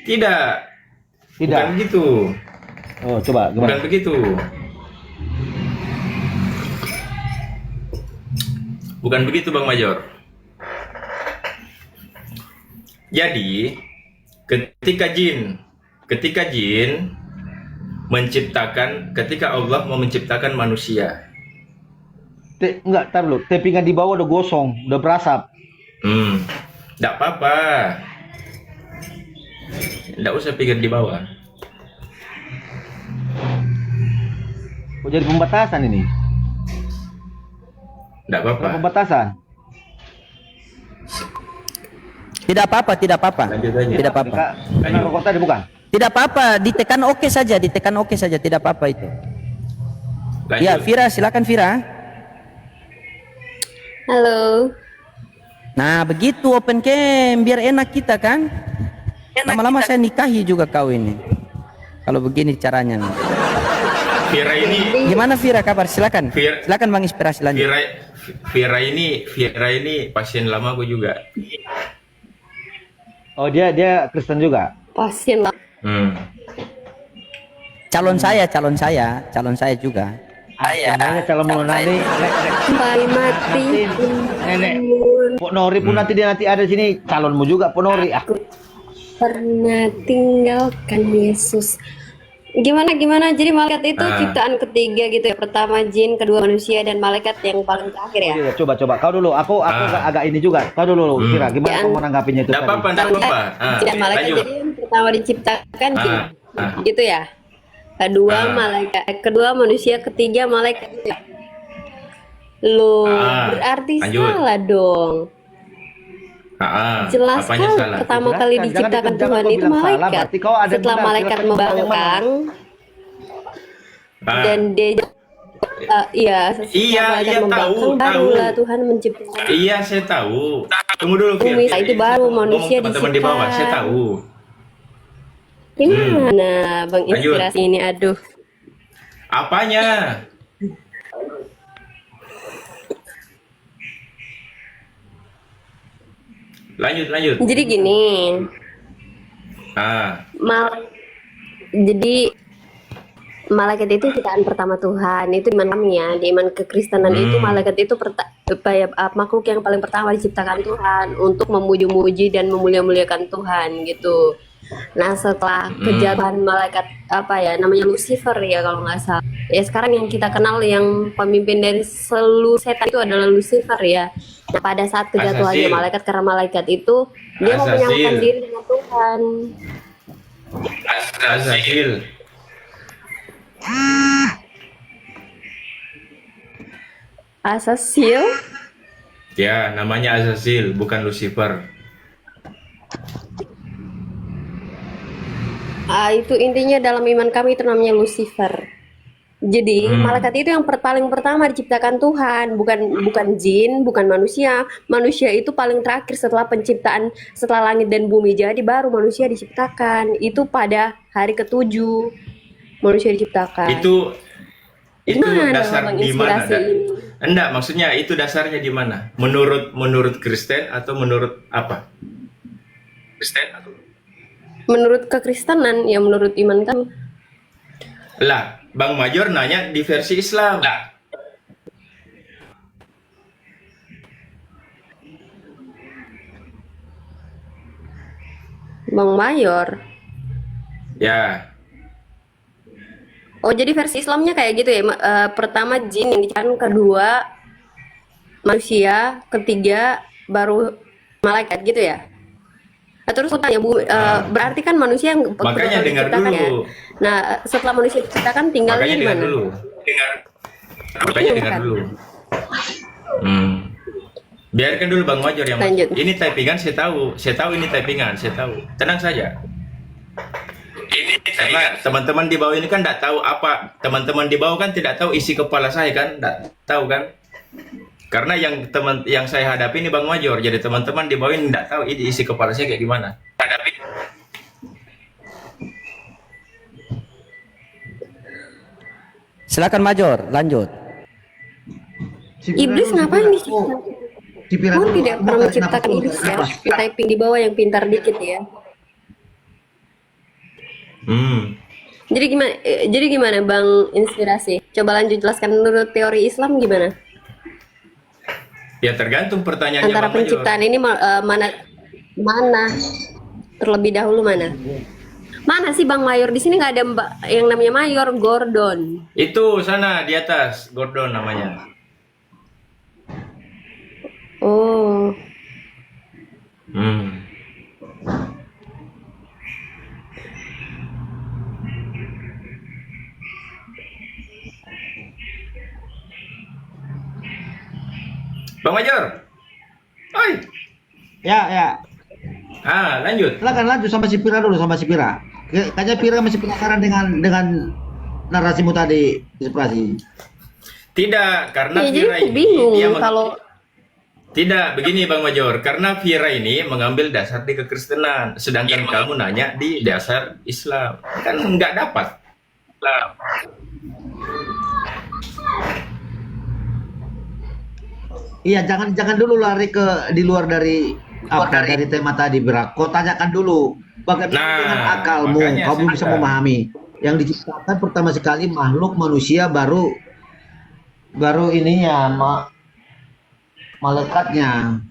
Tidak. Bukan begitu. Oh, coba gimana? Bukan begitu. Bukan begitu, Bang Major. Jadi, ketika jin menciptakan, ketika Allah mau menciptakan manusia. Enggak, tar dulu. Tepingan di bawah udah gosong, udah berasap. Enggak apa-apa. Enggak usah pikir di bawah. Kok jadi pembatasan ini? Enggak apa-apa. Pembatasan. Tidak apa-apa. Lanjut aja. Tidak apa-apa. Kena rokok tadi bukan? Tidak apa-apa, ditekan oke saja, tidak apa-apa itu. Lanjut. Ya, Vira, silakan Vira. Halo. Nah, begitu open cam biar enak kita kan? Lama-lama saya nikahi juga kau ini. Kalau begini caranya. Vira ini Gimana Vira kabar? Silakan. Vira- Silakan Bang inspirasi lanjut. Vira ini pasien lama aku juga. Oh, dia Kristen juga. Pasien lah. Calon saya juga. Namanya calon menonani. Kembali mati. Nenek. Pok Nori pun nanti ada sini calonmu juga Pok Nori. Pernah tinggalkan Yesus. Gimana? Jadi malaikat itu ciptaan ketiga gitu ya. Pertama jin, kedua manusia, dan malaikat yang paling terakhir ya. Iya, coba kau dulu. Aku agak ini juga. Kau dulu Kira gimana kamu menanggapinya itu Enggak tadi? apa-apa, enggak apa-apa. Jin dan malaikat Lanjut. jadi yang pertama diciptakan jin. Gitu ya. Kedua malaikat, kedua manusia, ketiga malaikat gitu ya. Loh, berarti lanjut. salah dong. Jelas apanya kan salah? pertama kali Jelaskan, diciptakan jangan Tuhan kau itu bilang salah, malaikat. berarti kau ada Setelah benar, malaikat silakan bilang yang membangkang Ah, dan dia iya, Iya, malaikat iya, membangkang, tahu. barulah Tuhan menciptakan Iya, saya tahu. Tunggu dulu, Fir. bumi. Itu baru manusia Ngomong teman-teman di bawah, saya diciptakan. tahu. Gimana Bang Lanjut. inspirasi ini? Aduh. Apanya? Lanjut. Jadi gini, jadi malaikat itu ciptaan pertama Tuhan. Itu iman kami ya. Di iman kekristenan itu malaikat itu makhluk yang paling pertama diciptakan Tuhan untuk memuji-muji dan memulia-muliakan Tuhan gitu. Nah, setelah kejatuhan malaikat namanya Lucifer ya kalau nggak salah. Ya sekarang yang kita kenal yang pemimpin dari seluruh setan itu adalah Lucifer ya. Nah, pada saat kejatuhannya Azazel. malaikat, karena malaikat itu dia mau Azazel. menyamakan diri dengan Tuhan. Azazel. Azazel? Ya, namanya Azazel, bukan Lucifer. Itu intinya dalam iman kami itu namanya Lucifer. Jadi malaikat itu yang paling pertama diciptakan Tuhan, bukan jin, bukan manusia. Manusia itu paling terakhir setelah penciptaan, setelah langit dan bumi. Jadi baru manusia diciptakan. Itu pada hari ke-7 manusia diciptakan. Itu Gimana dasar Bang di mana? inspirasi ini? Enggak, maksudnya itu dasarnya di mana? Menurut Kristen atau menurut apa? Kristen atau Menurut kekristenan, ya menurut iman kami. lah, Bang Major nanya di versi Islam. Bang Mayor. Ya, Oh, jadi versi Islamnya kayak gitu ya. Pertama jin yang diciptakan, kedua manusia, ketiga baru malaikat gitu ya. Nah, terus aku tanya Bu, berarti kan manusia yang makanya pertama dengar diciptakan ya. dulu. Nah, setelah manusia diciptakan tinggalnya Makanya di dengar mana? dulu. Makanya dengar Bukan. dulu. Biarkan dulu Bang Major yang Lanjut. ini typingan saya tahu ini typingan, saya tahu. Tenang saja. Karena teman-teman di bawah ini kan tidak tahu apa, teman-teman di bawah kan tidak tahu isi kepala saya kan, tidak tahu kan? Karena yang saya hadapi ini Bang Major, jadi teman-teman di bawah ini tidak tahu isi kepala saya kayak gimana. Hadapi. Silakan Major, lanjut. Iblis ngapain diciptakan? Tuhan tidak pernah menciptakan iblis ya. Typing di bawah yang pintar dikit ya. Jadi gimana Bang Inspirasi? Coba lanjut jelaskan menurut teori Islam gimana? Ya tergantung pertanyaannya Antara Bang Major. penciptaan ini mana terlebih dahulu mana? Mana sih Bang Mayor? Di sini nggak ada yang namanya Mayor Gordon. Itu sana di atas, Gordon namanya. Oh, Bang Major. Oi. Ya. Lanjut. Silakan lanjut sama si Pira dulu, sama si Pira. Kayaknya Pira masih penasaran dengan narasimu tadi, inspirasi. Tidak, karena ya, jadi Vira aku ini bingung dia kalau tidak begini Bang Major, karena Vira ini mengambil dasar di kekristenan, sedangkan kamu nanya di dasar Islam, kan nggak dapat. Lah. Iya, jangan dulu lari ke di luar dari dari tema tadi, Pira. Kau tanyakan dulu bagaimana dengan akalmu, makanya kamu bisa saya- memahami. Yang diciptakan pertama sekali makhluk manusia baru ininya malaikatnya.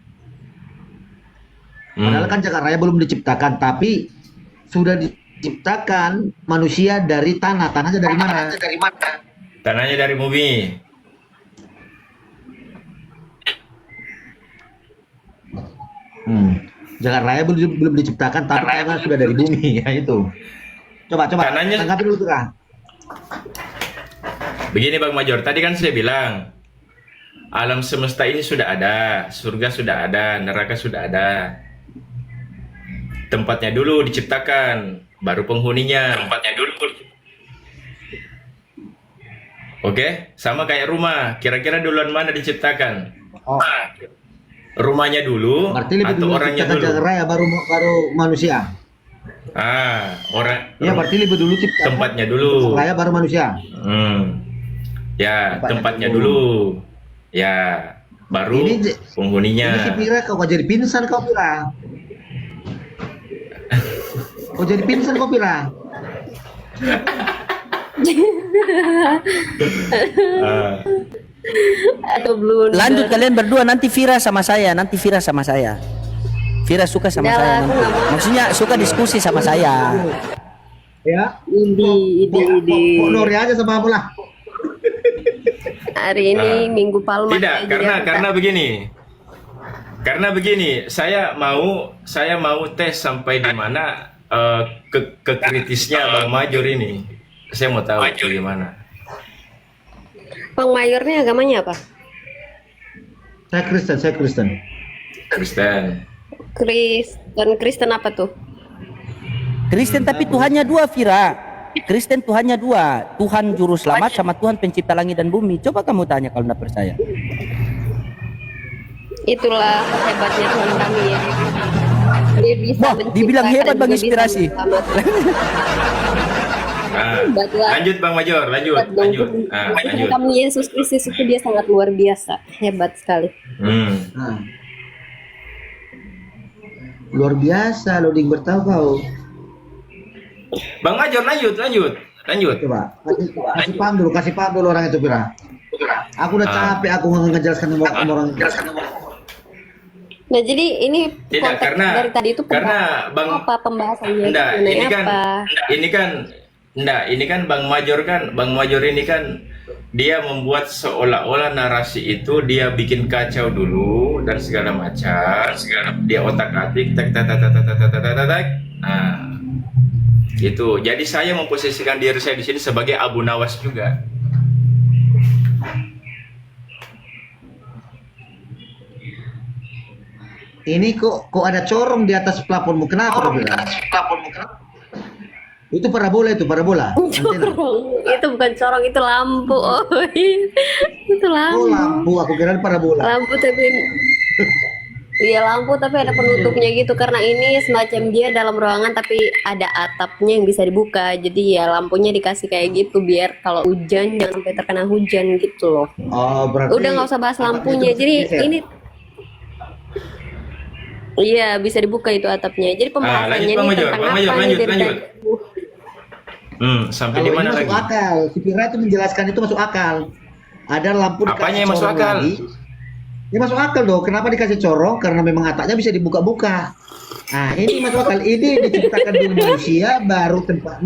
Padahal kan Jagat Raya belum diciptakan, tapi sudah diciptakan manusia dari tanah. Tanahnya dari mana? Tanahnya dari bumi. Jagat Raya belum diciptakan, tapi tanah sudah dari bumi, ya itu. Coba Tanahnya- tanggapi dulu Pira. Begini Bang Major, tadi kan saya bilang alam semesta ini sudah ada, surga sudah ada, neraka sudah ada. Tempatnya dulu diciptakan, baru penghuninya. Tempatnya dulu. Oke, sama kayak rumah. Kira-kira duluan mana diciptakan? Oh, Rumahnya dulu berarti lebih atau dulu orangnya ciptakan dulu? Jagat Raya baru manusia. Orang. Ya, berarti lebih dulu ciptakan Tempatnya dulu. Jagat Raya baru manusia. Ya, Tempatnya tempatnya dulu. dulu. Ya, baru Ini si penghuninya. Pira kau jadi pingsan kau Pira. Kau jadi pingsan kau Pira. atau belum? Lanjut kalian berdua, nanti Vira sama saya. Vira suka sama Jangan, saya aku nanti. nggak mau. Maksudnya suka diskusi sama saya. Ya. Ide. Kok Nori aja sama aku lah. Hari ini Minggu Palma. Tidak, ya, jadi aku karena begini. Karena begini, saya mau tes sampai di mana kekritisnya Bang Major ini. Saya mau tahu bagaimana. Bang Mayor ini agamanya apa? Saya Kristen. Kristen. Kristen apa tuh? Kristen tapi Tuhannya dua, Vira. Kristen Tuhannya dua, Tuhan juru selamat sama Tuhan pencipta langit dan bumi. Coba kamu tanya kalau tidak percaya. Itulah hebatnya Tuhan kami ya. Dia bisa Wah, dibilang menciptakan hebat Bang juga bisa Inspirasi. menyelamatkan. Hebatlah. Lanjut Bang Major, lanjut. Tuhan Lanjut. kami Yesus Kristus itu dia sangat luar biasa, hebat sekali. Nah. Luar biasa lo Ding bertahu kau. Bang Major, lanjut. Coba, kasih paham dulu orang itu, Pira. Aku udah capek aku ngejelaskan sama orang. Nah jadi ini Tidak, konteks karena- dari tadi itu karena Bang- apa pembahasannya Enggak, mengenai ini kan Bang Major ini kan dia membuat seolah-olah narasi itu dia bikin kacau dulu dan segala macam, dia otak-atik, nah itu. Jadi saya memposisikan diri saya di sini sebagai Abu Nawas juga. Ini kok ada corong di atas plafonmu? Kenapa? Itu parabola antena. corong. Itu bukan corong, itu lampu. Itu Oh, lampu. lampu, aku kira parabola. Lampu tapi iya lampu tapi ada penutupnya gitu karena ini semacam dia dalam ruangan tapi ada atapnya yang bisa dibuka. Jadi ya lampunya dikasih kayak gitu biar kalau hujan jangan sampai terkena hujan gitu loh. Oh, berarti Udah nggak usah bahas atapnya lampunya. itu Jadi geser. ini iya bisa dibuka itu atapnya. Jadi pembahasannya lanjut, Bang ini Major. tentang Bang apa Major, nih lanjut. dari tadi? Sampai Kalau di ini mana masuk lagi? akal, si Pira itu menjelaskan itu masuk akal. Ada lampu dikasih Apanya yang masuk corong akal? lagi. Ya masuk akal dong. Kenapa dikasih corong? Karena memang atapnya bisa dibuka-buka. Nah ini masuk akal. Ini diciptakan dulu manusia, baru tempat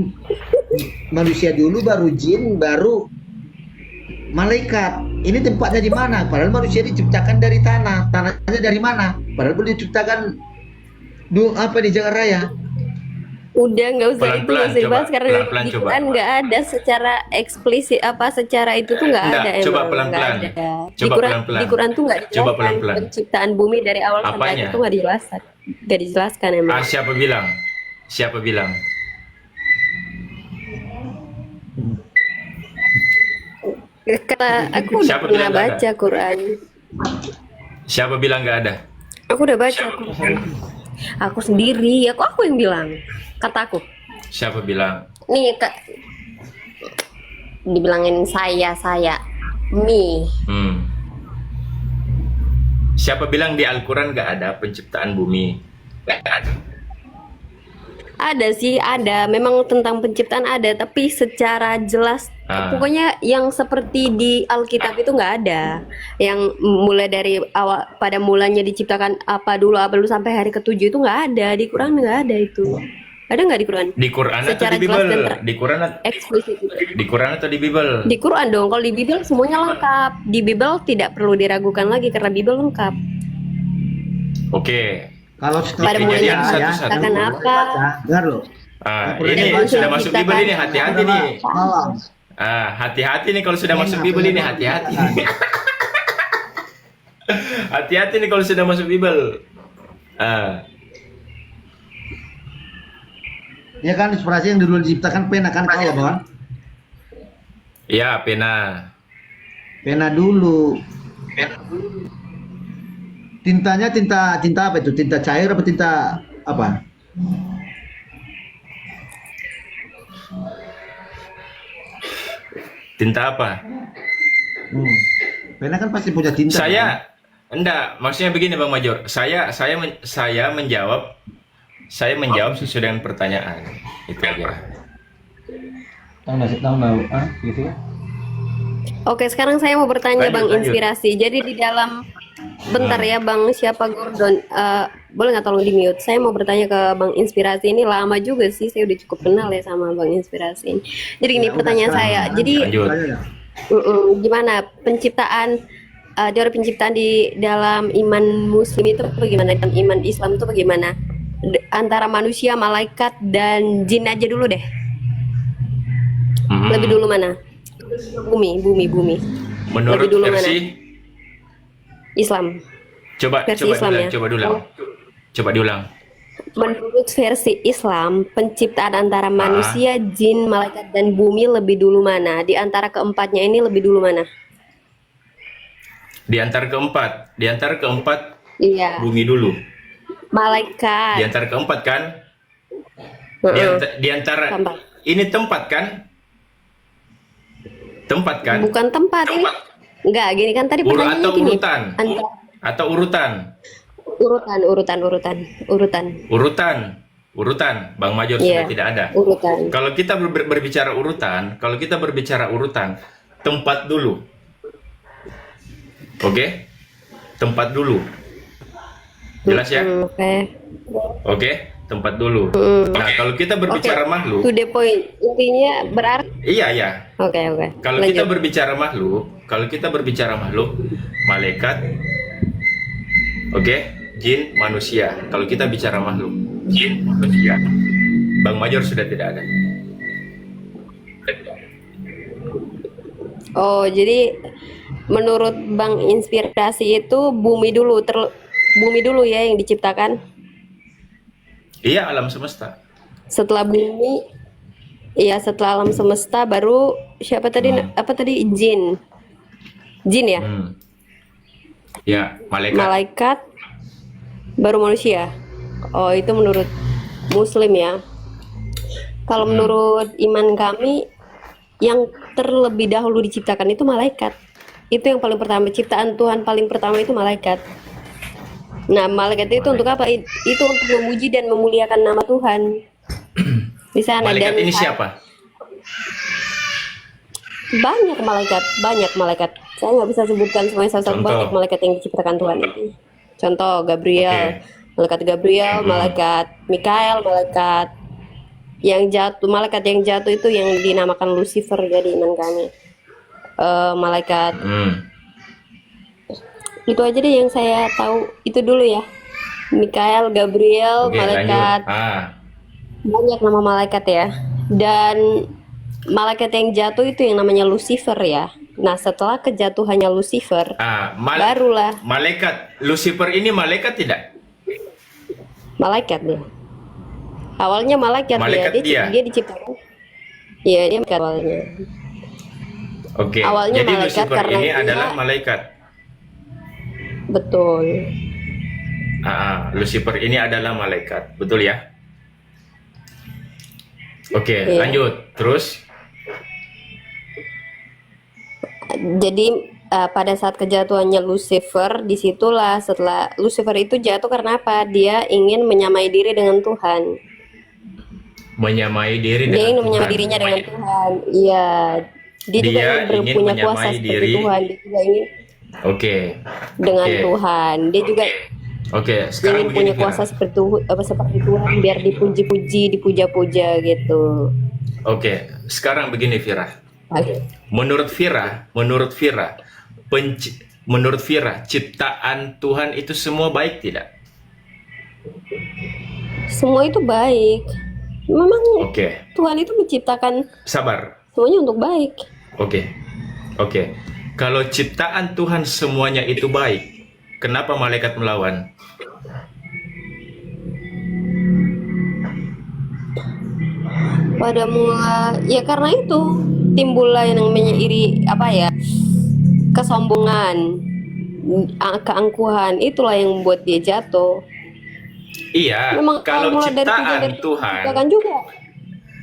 manusia dulu, baru jin, baru malaikat. Ini tempatnya di mana? Padahal manusia diciptakan dari tanah. Tanahnya dari mana? Padahal belum diciptakan di jagat raya. Udah nggak usah itu nggak usah Pelan-pelan, dibahas coba. karena Pelan-pelan, di coba. Quran nggak ada secara eksplisit apa secara itu tuh nggak Enggak, ada coba emang pelan-pelan. nggak ada. Coba Di Quran pelan-pelan. di Quran tuh nggak Coba dijelaskan pelan-pelan. penciptaan bumi dari awal sampai Apanya? akhir tuh nggak dijelaskan emang. Siapa bilang? Siapa bilang? Karena aku udah Siapa pernah bilang nggak ada? baca Quran. Siapa bilang nggak ada? Aku udah baca Quran. Aku sendiri, aku yang bilang. Kataku. Siapa bilang? Nih Kak, dibilangin saya me. Siapa bilang di Al-Quran nggak ada penciptaan bumi? Nggak ada. Ada sih, ada. Memang tentang penciptaan ada, tapi secara jelas, pokoknya yang seperti di Alkitab itu nggak ada. Yang mulai dari awal, pada mulanya diciptakan apa dulu sampai hari ke-7 itu nggak ada. Di Quran nggak ada itu. Ada nggak di Quran? Di Quran atau Secara di jelas Bible? dan Di Quran, eksplisit. di Quran atau di Bible? Di Quran dong. Kalau di Bible semuanya lengkap. Di Bible tidak perlu diragukan lagi karena Bible lengkap. Oke. Kalau Pada setelah Kejadian mulanya satu-satu. diciptakan apa? dengar loh. Ini sudah masuk Bible ini, hati-hati nih. Malam. Hati-hati nih kalau sudah masuk Bible ini, hati-hati. Hati-hati nih kalau sudah masuk Bible. Ya kan inspirasi yang dulu diciptakan pena kan kau ya bang? Ya, pena. Pena dulu. Tintanya tinta apa itu? Tinta cair apa tinta apa? Tinta apa? Pena kan pasti punya tinta. kan? Enggak, maksudnya begini Bang Major. Saya menjawab sesuai dengan pertanyaan. Itu aja. Tahu gitu ya? Oke, sekarang saya mau bertanya Lanjut, Bang lanjut. Inspirasi. Jadi di dalam bentar ya Bang, siapa Gordon? Boleh nggak tolong di mute? Saya mau bertanya ke Bang Inspirasi ini lama juga sih. Saya udah cukup kenal ya sama Bang Inspirasi ini. Jadi gini pertanyaan saya. Jadi Lanjut. gimana penciptaan teori penciptaan di dalam iman Muslim itu bagaimana? Dalam iman Islam itu bagaimana? Antara manusia, malaikat, dan jin aja dulu deh. Lebih dulu mana? Bumi. Menurut Lebih dulu versi Islam. coba Versi Islam ya? diulang. Coba diulang. menurut versi Islam, penciptaan antara Ah. manusia, jin, malaikat, dan bumi lebih dulu mana? Di antara keempatnya ini lebih dulu mana? Di antara keempat Iya, bumi dulu. Di malaikat. antara keempat kan? Heeh, Di antara keempat. ini tempat kan? Tempat kan? Bukan tempat ini. Enggak, gini kan tadi pertanyaannya Atau gini. urutan? Antara Atau urutan? Urutan. Bang Major Iya, sudah tidak ada. urutan. Kalau kita berbicara urutan, tempat dulu. Oke? Tempat dulu. Jelas ya? Oke. Oke, tempat dulu. Nah, kalau kita berbicara makhluk, To the point. Intinya berarti. iya. Oke. Kalau Lanjut. kita berbicara makhluk, malaikat, oke, jin, manusia. Kalau kita bicara makhluk, jin, manusia. Bang Major sudah tidak ada. Oh, jadi menurut Bang Inspirasi itu bumi dulu ya yang diciptakan. Iya, alam semesta. Setelah bumi, iya setelah alam semesta baru siapa tadi? Apa tadi? Jin ya? Ya, malaikat. Malaikat, baru manusia. Oh, itu menurut Muslim ya. Kalau menurut iman kami, yang terlebih dahulu diciptakan itu malaikat. Itu yang paling pertama, ciptaan Tuhan paling pertama itu malaikat. Nah, malaikat itu untuk apa? Itu untuk memuji dan memuliakan nama Tuhan di sana. Malaikat Dan ini siapa? banyak malaikat. Saya nggak bisa sebutkan semuanya satu-satu. Contoh. Banyak malaikat yang diciptakan Tuhan itu. Contoh Gabriel, Oke. malaikat Gabriel, malaikat Mikael, malaikat yang jatuh itu yang dinamakan Lucifer jadi iman kami. Malaikat itu aja deh yang saya tahu itu dulu ya. Mikael, Gabriel, Oke, malaikat. lanjut. Banyak nama malaikat ya. Dan malaikat yang jatuh itu yang namanya Lucifer ya. Nah, setelah kejatuhannya Lucifer, barulah Malaikat Lucifer ini malaikat tidak? malaikat dia. Awalnya malaikat, Malaikat dia? dia diciptakan. Iya, dia malaikat awalnya. Oke. Awalnya Jadi malaikat Lucifer karena ini dia- adalah malaikat. Betul. Lucifer ini adalah malaikat, betul ya? Oke, Iya. lanjut. Terus? Jadi pada saat kejatuhannya Lucifer, disitulah setelah Lucifer itu jatuh karena apa? Dia ingin menyamai diri dengan Tuhan. Menyamai diri Dia ingin dengan menyamai Tuhan. dirinya dengan Tuhan. Iya. Dia juga Dia ingin ingin punya kuasa menyamai seperti diri. Tuhan. Dia juga ingin Oke. dengan Oke. Tuhan. Dia juga Oke, sekarang ingin begini punya Vira. kuasa seperti Tuhan, biar dipuji-puji, dipuja-puja gitu. Oke, sekarang begini Vira. Oke. Menurut Vira, ciptaan Tuhan itu semua baik tidak? Semua itu baik. Memang Oke, Tuhan itu menciptakan sabar. semuanya untuk baik. Oke. Kalau ciptaan Tuhan semuanya itu baik, kenapa malaikat melawan? Pada mula ya karena itu timbullah yang namanya iri kesombongan, keangkuhan, itulah yang membuat dia jatuh. Iya, Memang kalau mulai dari ciptaan dari Tuhan, diciptakan juga.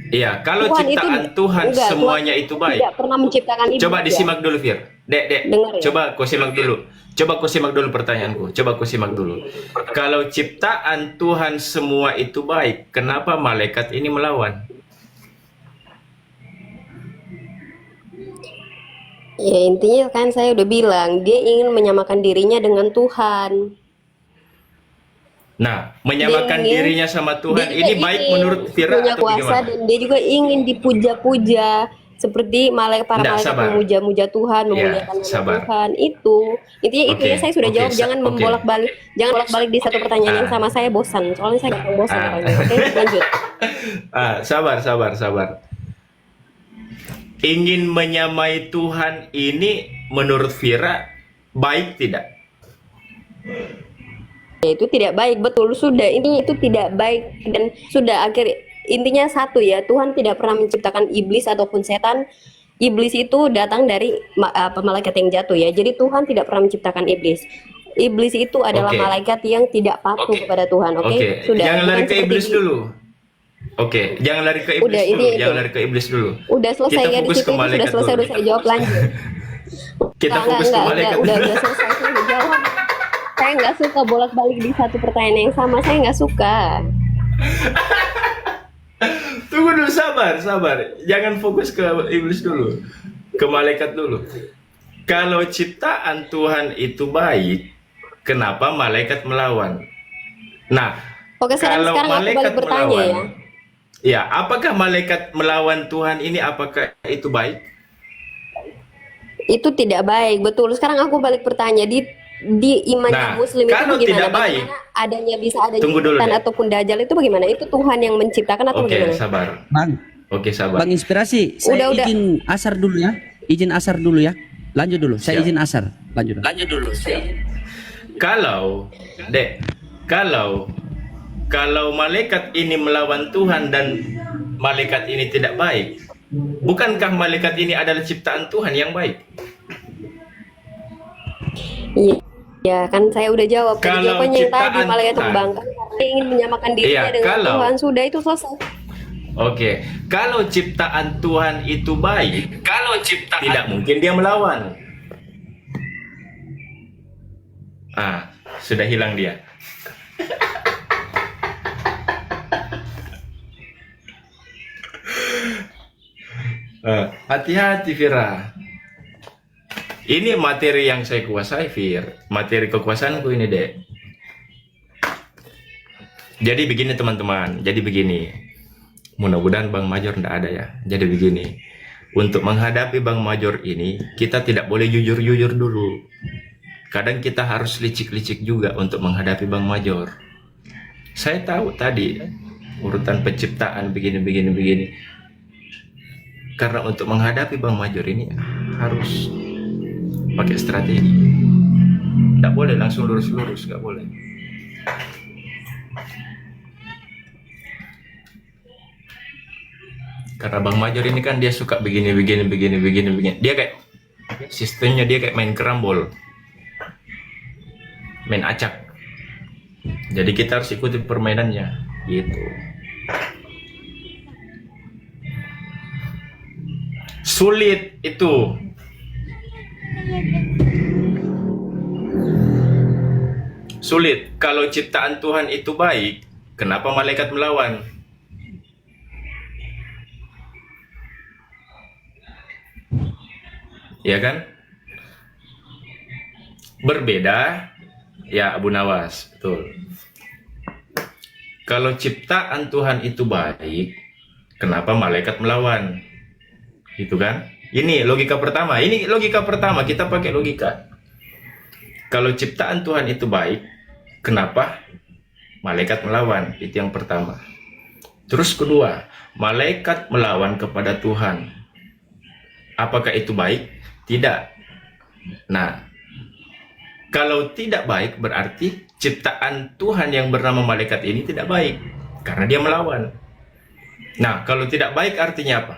iya, kalau Tuhan itu ciptaan Tuhan enggak, semuanya Tuhan itu baik. Tidak pernah menciptakan iblis. Coba ya. disimak dulu, Fir. Dek. Dengar ya. Coba kau simak dulu pertanyaanku. Coba kau simak dulu. Kalau ciptaan Tuhan semua itu baik, kenapa malaikat ini melawan? Ya intinya kan saya udah bilang dia ingin menyamakan dirinya dengan Tuhan. Nah, menyamakan Dia ingin- dirinya sama Tuhan Dia ini juga baik ingin menurut Fira punya atau kuasa bagaimana? dan dia juga ingin dipuja-puja seperti para Nggak, malaikat sabar. memuja-muja Tuhan, Ya, memuliakan nama sabar. Tuhan. Itu intinya itu Oke, ya saya sudah oke, jawab. Jangan oke. membolak-balik, jangan bolak-balik di satu pertanyaan yang sama. Saya bosan, soalnya saya gampang bosan Ah. orangnya. Oke, lanjut. Sabar. Ingin menyamai Tuhan ini menurut Fira baik tidak? itu tidak baik, betul, sudah ini itu tidak baik dan sudah akhir intinya satu ya, Tuhan tidak pernah menciptakan iblis ataupun setan. Iblis itu datang dari malaikat yang jatuh ya, jadi Tuhan tidak pernah menciptakan iblis. Iblis itu adalah Oke. malaikat yang tidak patuh Oke. kepada Tuhan, oke? Oke, Sudah, jangan lari bukan ke seperti iblis itu. dulu. Oke, jangan lari ke iblis Udah, dulu. intinya Jangan itu. lari ke iblis dulu. Udah selesai Kita ya di fokus situ, ke itu sudah malaikat selesai, dulu. udah saya jawab lanjut. Kita fokus ke malaikat Udah dulu. selesai, saya udah jawab. Saya nggak suka bolak-balik di satu pertanyaan yang sama, saya nggak suka. Tunggu dulu, sabar. Jangan fokus ke iblis dulu. Ke malaikat dulu. Kalau ciptaan Tuhan itu baik, kenapa malaikat melawan? Nah, Oke, kalau sekarang aku malaikat balik bertanya melawan, ya. ya, apakah malaikat melawan Tuhan ini apakah itu baik? Itu tidak baik, betul. Sekarang aku balik bertanya di imannya Nah, Muslim itu kalau bagaimana? tidak baik, Bagaimana adanya bisa ada tunggu dulu ciptaan deh. ataupun dajjal itu bagaimana? Itu Tuhan yang menciptakan atau Oke, bagaimana? sabar. Bang, Oke, sabar. Bang Inspirasi, saya Udah. izin asar dulu ya. Izin asar dulu ya. Lanjut dulu. Saya Siap. izin asar. Lanjut. Kalau malaikat ini melawan Tuhan dan malaikat ini tidak baik, bukankah malaikat ini adalah ciptaan Tuhan yang baik? Iya. Ya, kan saya udah jawab. Tadi Kalau jawabannya yang tadi ciptaan malaikat Tuhan. membangkang karena ingin menyamakan dirinya Iya, dengan kalau- Tuhan. Sudah itu selesai. Oke, kalau ciptaan Tuhan itu baik, tidak mungkin dia melawan. Sudah hilang dia. Hati-hati, Fira. Ini materi yang saya kuasai, Fir. Materi kekuasaanku ini, Dek. Jadi begini, teman-teman. Jadi begini. Mudah-mudahan Bang Major tidak ada ya. Jadi begini. Untuk menghadapi Bang Major ini, kita tidak boleh jujur-jujur dulu. Kadang kita harus licik-licik juga untuk menghadapi Bang Major. Saya tahu tadi urutan penciptaan begini. Karena untuk menghadapi Bang Major ini harus pakai strategi. Tidak boleh langsung lurus-lurus, nggak boleh. Karena Bang Major ini kan dia suka begini. Dia kayak sistemnya dia kayak main kerambol, main acak. Jadi kita harus ikuti permainannya, gitu. Sulit itu. Sulit. Kalau ciptaan Tuhan itu baik, kenapa malaikat melawan? Ya kan? Berbeda ya, Abu Nawas, betul. Kalau ciptaan Tuhan itu baik, kenapa malaikat melawan? Gitu kan? Ini logika pertama. Ini logika pertama, kita pakai logika. Kalau ciptaan Tuhan itu baik, kenapa malaikat melawan? Itu yang pertama. Terus kedua, malaikat melawan kepada Tuhan. Apakah itu baik? Tidak. Nah, kalau tidak baik berarti ciptaan Tuhan yang bernama malaikat ini tidak baik karena dia melawan. Nah, kalau tidak baik artinya apa?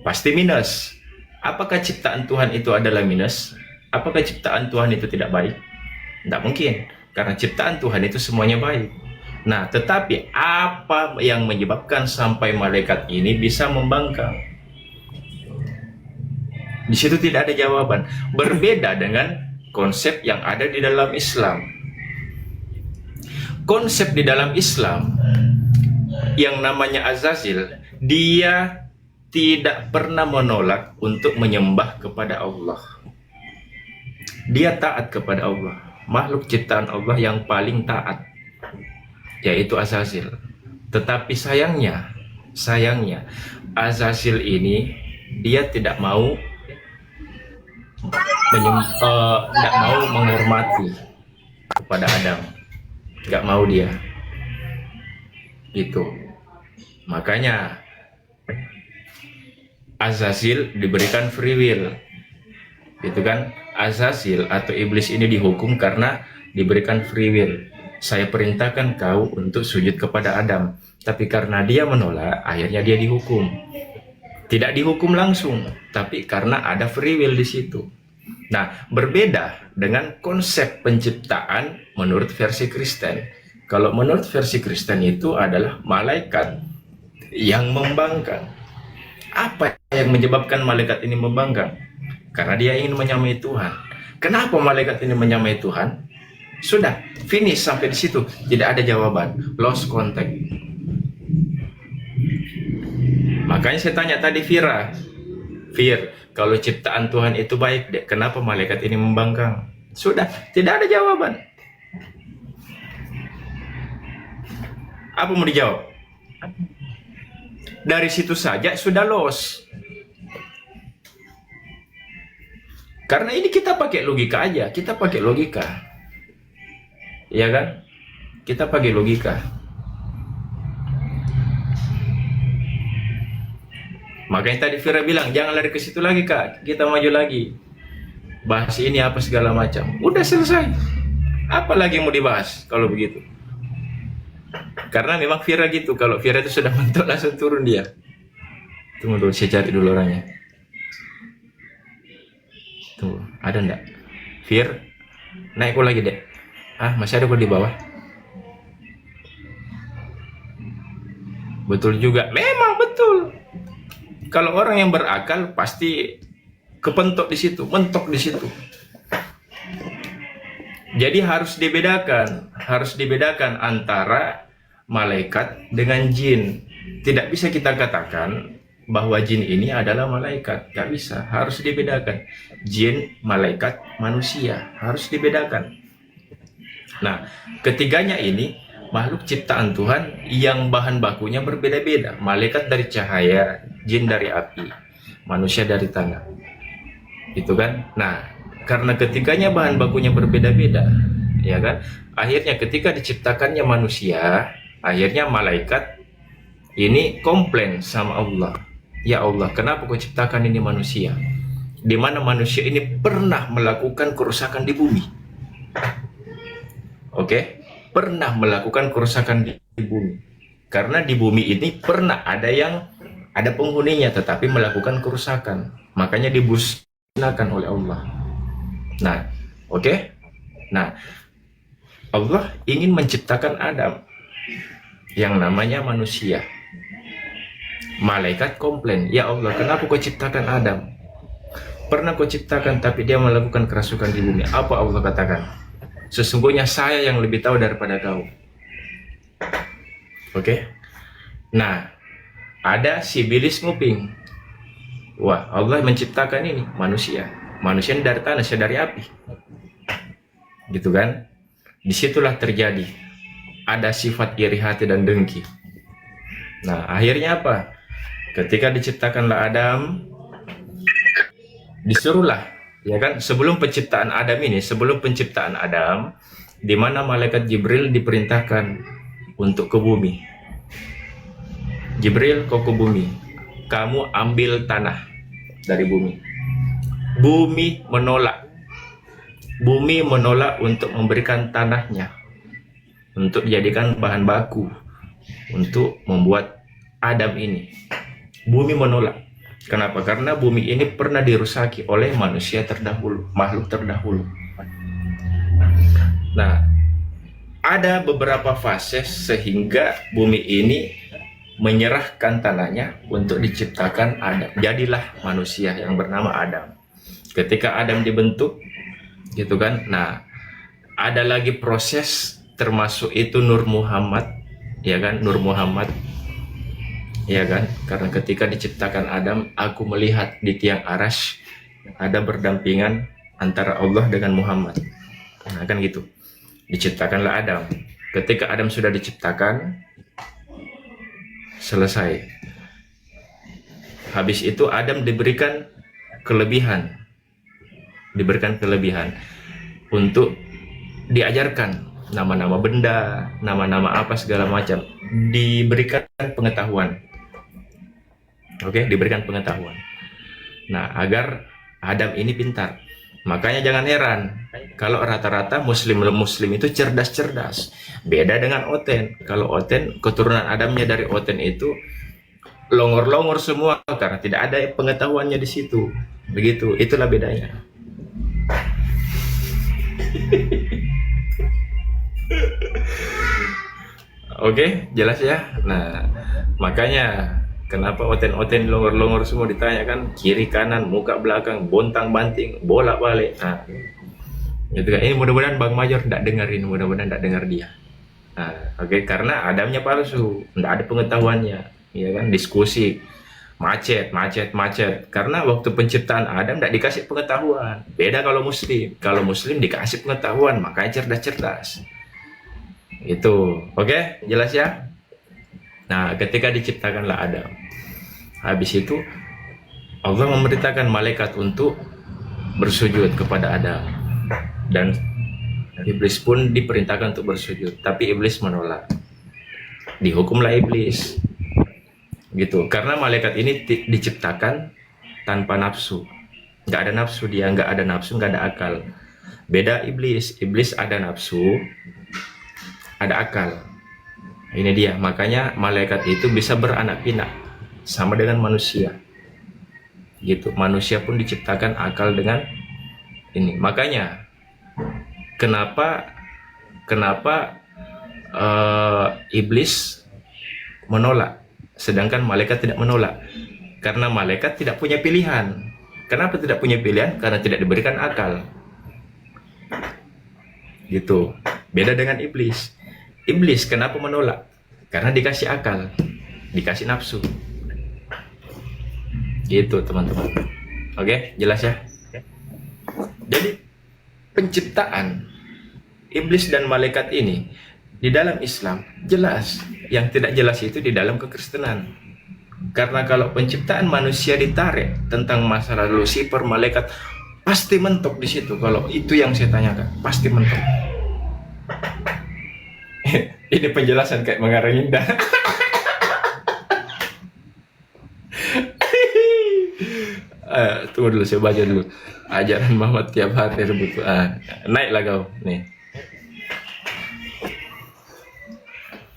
Pasti minus. Apakah ciptaan Tuhan itu adalah minus? Apakah ciptaan Tuhan itu tidak baik? Tidak mungkin, karena ciptaan Tuhan itu semuanya baik. Nah, tetapi apa yang menyebabkan sampai malaikat ini bisa membangkang? Di situ tidak ada jawaban. Berbeda dengan konsep yang ada di dalam Islam. Konsep di dalam Islam yang namanya Azazil, dia tidak pernah menolak untuk menyembah kepada Allah. Dia taat kepada Allah. Makhluk ciptaan Allah yang paling taat, yaitu Azazil. Tetapi sayangnya Azazil ini dia tidak mau tidak mau menghormati kepada Adam, nggak mau dia. Itu makanya Azazil diberikan free will, gitu kan? Azazil atau iblis ini dihukum karena diberikan free will. Saya perintahkan kau untuk sujud kepada Adam, tapi karena dia menolak, akhirnya dia dihukum. Tidak dihukum langsung, tapi karena ada free will di situ. Nah, berbeda dengan konsep penciptaan menurut versi Kristen. Kalau menurut versi Kristen itu adalah malaikat yang membangkang. Apa yang menyebabkan malaikat ini membangkang? Karena dia ingin menyamai Tuhan. Kenapa malaikat ini menyamai Tuhan? Sudah, finish sampai di situ. Tidak ada jawaban. Lost contact. Makanya saya tanya tadi Fir, kalau ciptaan Tuhan itu baik, dek, kenapa malaikat ini membangkang? Sudah, tidak ada jawaban. Apa mau dijawab? Dari situ saja sudah lost. Karena ini kita pakai logika aja, kita pakai logika. Iya kan? Kita pakai logika. Makanya tadi Fira bilang, jangan lari ke situ lagi kak, kita maju lagi. Bahas ini apa segala macam. Udah selesai. Apa lagi mau dibahas kalau begitu? Karena memang Fira gitu, kalau Fira itu sudah mentok langsung turun dia. Tunggu dulu, saya cari dulu orangnya. Tunggu, ada enggak? Fir, naik lagi dek. Masih ada kok di bawah. Betul juga, memang betul. Kalau orang yang berakal pasti kepentok di situ, mentok di situ. Jadi harus dibedakan antara malaikat dengan jin. Tidak bisa kita katakan bahwa jin ini adalah malaikat, nggak bisa. Harus dibedakan. Jin, malaikat, manusia harus dibedakan. Nah, ketiganya ini makhluk ciptaan Tuhan yang bahan bakunya berbeda-beda. Malaikat dari cahaya, jin dari api, manusia dari tanah. Itu kan? Nah, karena ketiganya bahan bakunya berbeda-beda, ya kan? Akhirnya ketika diciptakannya manusia, akhirnya malaikat ini komplain sama Allah. Ya Allah, kenapa kau ciptakan ini manusia? Di mana manusia ini pernah melakukan kerusakan di bumi. Oke? Pernah melakukan kerusakan di bumi. Karena di bumi ini pernah ada penghuninya tetapi melakukan kerusakan. Makanya dimusnahkan oleh Allah. Nah, oke? Nah, Allah ingin menciptakan Adam yang namanya manusia. Malaikat komplain, ya Allah, kenapa kau ciptakan Adam? Pernah kau ciptakan tapi dia melakukan kerasukan di bumi. Apa Allah katakan? Sesungguhnya saya yang lebih tahu daripada kau. Oke? Nah, ada si Bilis nguping. Wah, Allah menciptakan ini manusia. Manusia dari tanah, saya dari api. Gitu kan? Disitulah terjadi ada sifat iri hati dan dengki. Nah, akhirnya apa? Ketika diciptakanlah Adam, disuruhlah, ya kan? Sebelum penciptaan Adam, di mana malaikat Jibril diperintahkan untuk ke bumi. Jibril, kau ke bumi. Kamu ambil tanah dari bumi. Bumi menolak. Bumi menolak untuk memberikan tanahnya untuk dijadikan bahan baku untuk membuat Adam ini. Bumi menolak. Kenapa? Karena bumi ini pernah dirusaki oleh manusia terdahulu, makhluk terdahulu. Nah, ada beberapa fase sehingga bumi ini menyerahkan tanahnya untuk diciptakan Adam. Jadilah manusia yang bernama Adam. Ketika Adam dibentuk, gitu kan? Nah, ada lagi proses termasuk itu Nur Muhammad, ya kan? Nur Muhammad, ya kan? Karena ketika diciptakan Adam, aku melihat di tiang arash ada berdampingan antara Allah dengan Muhammad. Nah, kan gitu. Diciptakanlah Adam. Ketika Adam sudah diciptakan, selesai. Habis itu Adam diberikan kelebihan untuk diajarkan nama-nama benda, nama-nama apa segala macam, diberikan pengetahuan. Oke, diberikan pengetahuan. Nah, agar Adam ini pintar. Makanya jangan heran kalau rata-rata muslim itu cerdas-cerdas. Beda dengan Oten. Kalau Oten, keturunan Adamnya dari Oten itu longor-longor semua karena tidak ada pengetahuannya di situ. Begitu, itulah bedanya. Oke, jelas ya. Nah, makanya kenapa Oten-Oten longor-longor semua ditanyakan kiri kanan, muka belakang, bontang-banting, bolak-balik. Nah, gitu kan. Ini mudah-mudahan Bang Major tidak dengar ini, mudah-mudahan tidak dengar dia. Nah, oke, karena Adamnya palsu, tidak ada pengetahuannya, ya kan? Diskusi, macet. Karena waktu penciptaan Adam tidak dikasih pengetahuan. Beda kalau Muslim dikasih pengetahuan, makanya cerdas-cerdas. Itu, oke, jelas ya. Nah, ketika diciptakanlah Adam, habis itu Allah memerintahkan malaikat untuk bersujud kepada Adam, dan iblis pun diperintahkan untuk bersujud, tapi iblis menolak. Dihukumlah iblis, gitu. Karena malaikat ini diciptakan tanpa nafsu, nggak ada nafsu, dia nggak ada nafsu, nggak ada akal. Beda iblis ada nafsu, ada akal. Ini dia, makanya malaikat itu bisa beranak pinak sama dengan manusia. Gitu. Manusia pun diciptakan akal dengan ini. Makanya kenapa iblis menolak sedangkan malaikat tidak menolak? Karena malaikat tidak punya pilihan. Kenapa tidak punya pilihan? Karena tidak diberikan akal. Gitu. Beda dengan iblis. Iblis kenapa menolak? Karena dikasih akal, dikasih nafsu. Gitu teman-teman. Oke, jelas ya. Jadi penciptaan iblis dan malaikat ini di dalam Islam jelas. Yang tidak jelas itu di dalam kekristenan. Karena kalau penciptaan manusia ditarik tentang masalah Lucifer, malaikat, pasti mentok di situ. Kalau itu yang saya tanyakan, pasti mentok. Ini penjelasan kayak mengarang indah. Tunggu dulu, saya baca dulu. Ajaran Muhammad tiap hari rebut. Naiklah kau nih.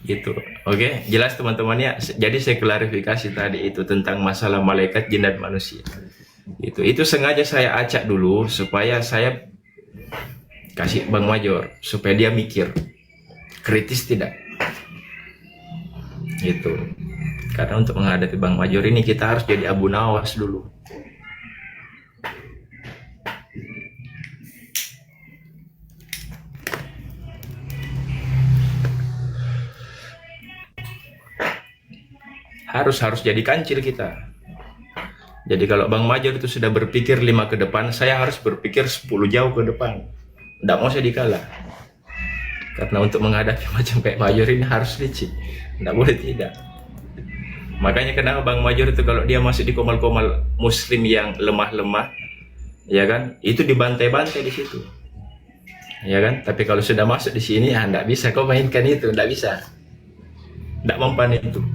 Gitu. Oke, jelas teman-teman ya. Jadi saya klarifikasi tadi itu tentang masalah malaikat, jin dan manusia. Itu sengaja saya acak dulu supaya saya kasih Bang Major supaya dia mikir. Kritis tidak, gitu. Karena untuk menghadapi Bang Major ini kita harus jadi Abu Nawas dulu. Harus jadi kancil kita. Jadi kalau Bang Major itu sudah berpikir 5 ke depan, saya harus berpikir 10 jauh ke depan. Tidak mau saya dikalah. Karena untuk menghadapi macam kayak Major ini harus licik, tidak boleh tidak. Makanya kenapa Bang Major itu kalau dia masuk di komal-komal Muslim yang lemah-lemah, ya kan, itu dibantai-bantai di situ, ya kan. Tapi kalau sudah masuk di sini, tidak bisa kau mainkan itu, tidak bisa, tidak mempan itu.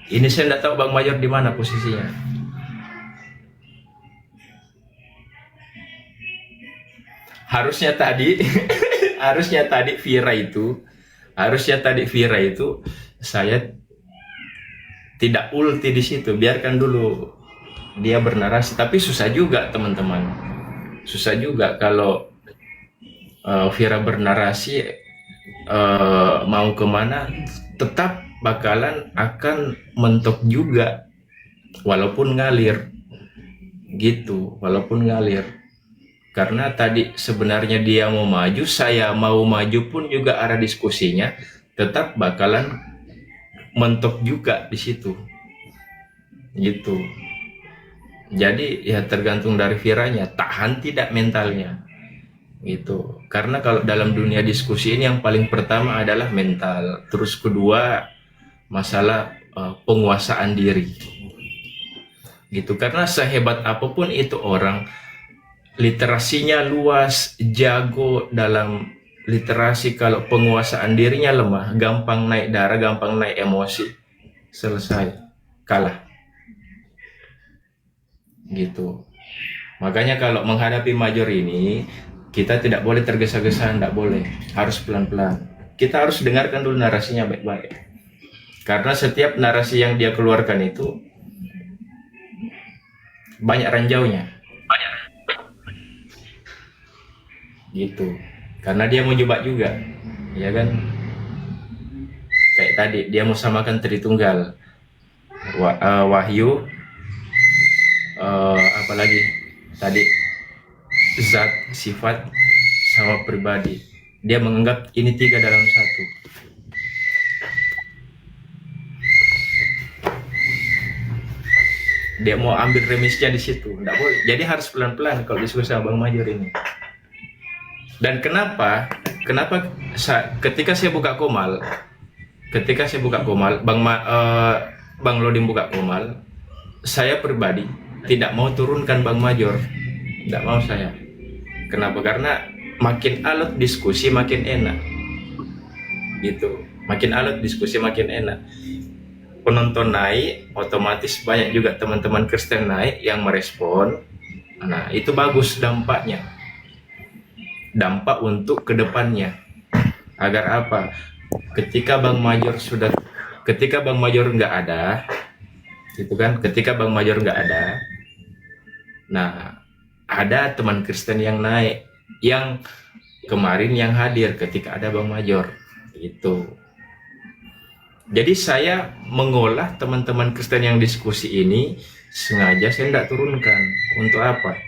Ini saya tidak tahu Bang Major di mana posisinya. Harusnya tadi Vira itu saya tidak ulti di situ, biarkan dulu dia bernarasi. Tapi susah juga teman-teman, susah juga kalau Vira bernarasi mau kemana tetap bakalan akan mentok juga walaupun ngalir gitu, karena tadi sebenarnya dia mau maju, saya mau maju pun juga ada diskusinya, tetap bakalan mentok juga di situ. Gitu. Jadi ya tergantung dari Viranya, tahan tidak mentalnya. Gitu. Karena kalau dalam dunia diskusi ini yang paling pertama adalah mental, terus kedua masalah penguasaan diri. Gitu. Karena sehebat apapun itu orang, literasinya luas, jago dalam literasi, kalau penguasaan dirinya lemah, gampang naik darah, gampang naik emosi, selesai, kalah. gitu. Makanya kalau menghadapi major ini, kita tidak boleh tergesa-gesa, tidak boleh, harus pelan-pelan. Kita harus dengarkan dulu narasinya baik-baik, karena setiap narasi yang dia keluarkan itu banyak ranjaunya, gitu. Karena dia mau jebak juga, ya kan? Kayak tadi dia mau samakan Tritunggal, Wahyu, apalagi tadi zat, sifat, sama pribadi. Dia menganggap ini 3 dalam 1. Dia mau ambil remisnya di situ, nggak boleh. Jadi harus pelan-pelan kalau diskusi sama Bang Major ini. Dan kenapa ketika saya buka Komal, Bang Lodim buka Komal, saya pribadi tidak mau turunkan Bang Major, tidak mau saya. Kenapa? Karena makin alot diskusi makin enak, gitu. Makin alot diskusi makin enak. Penonton naik, otomatis banyak juga teman-teman Kristen naik yang merespon. Nah, itu bagus dampaknya. Dampak untuk kedepannya. Agar apa? Ketika Bang Major nggak ada, gitu kan? Ketika Bang Major nggak ada, nah ada teman Kristen yang naik, yang kemarin yang hadir ketika ada Bang Major, itu. Jadi saya mengolah teman-teman Kristen yang diskusi ini sengaja saya tidak turunkan. Untuk apa?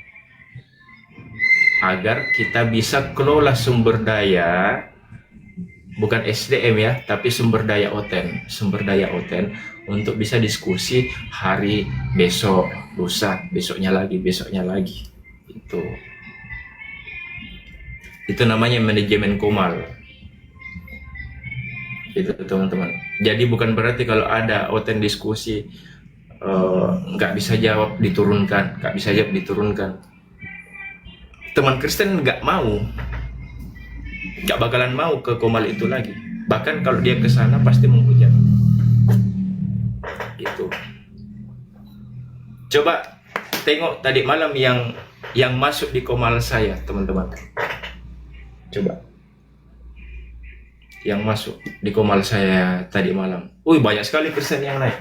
Agar kita bisa kelola sumber daya, bukan SDM ya, tapi sumber daya oten untuk bisa diskusi hari besok, lusa, besoknya lagi. Itu namanya manajemen Komal. Itu teman-teman. Jadi bukan berarti kalau ada oten diskusi nggak bisa jawab diturunkan. Teman Kristen nggak bakalan mau ke Komal itu lagi. Bahkan kalau dia ke sana pasti menghujat. Gitu. Coba tengok tadi malam yang masuk di Komal saya, teman-teman. Coba. Yang masuk di Komal saya tadi malam. Banyak sekali Kristen yang naik.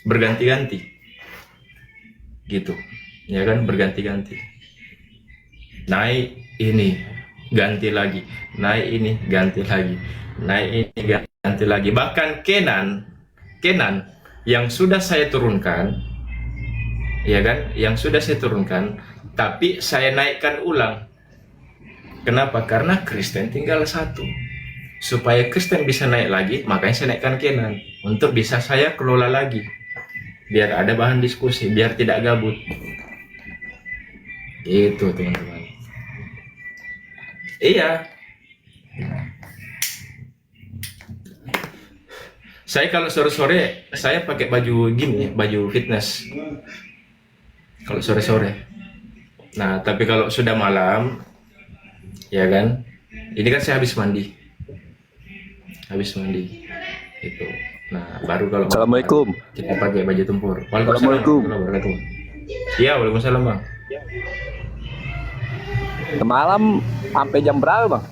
Berganti-ganti. Gitu. Ya kan, berganti-ganti. Naik ini, ganti lagi. Naik ini, ganti lagi. Naik ini, ganti lagi. Bahkan Kenan yang sudah saya turunkan, ya kan, tapi saya naikkan ulang. Kenapa? Karena Kristen tinggal 1. Supaya Kristen bisa naik lagi, makanya saya naikkan Kenan untuk bisa saya kelola lagi, biar ada bahan diskusi, biar tidak gabut. Gitu teman-teman. Iya. Saya kalau sore-sore saya pakai baju gini, baju fitness. Kalau sore-sore. Nah, tapi kalau sudah malam, ya kan, ini kan saya habis mandi itu. Nah, baru kalau Assalamualaikum. kita pakai baju tempur. Assalamualaikum. Iya, waalaikumsalam Bang. Semalam sampai jam berapa, Bang?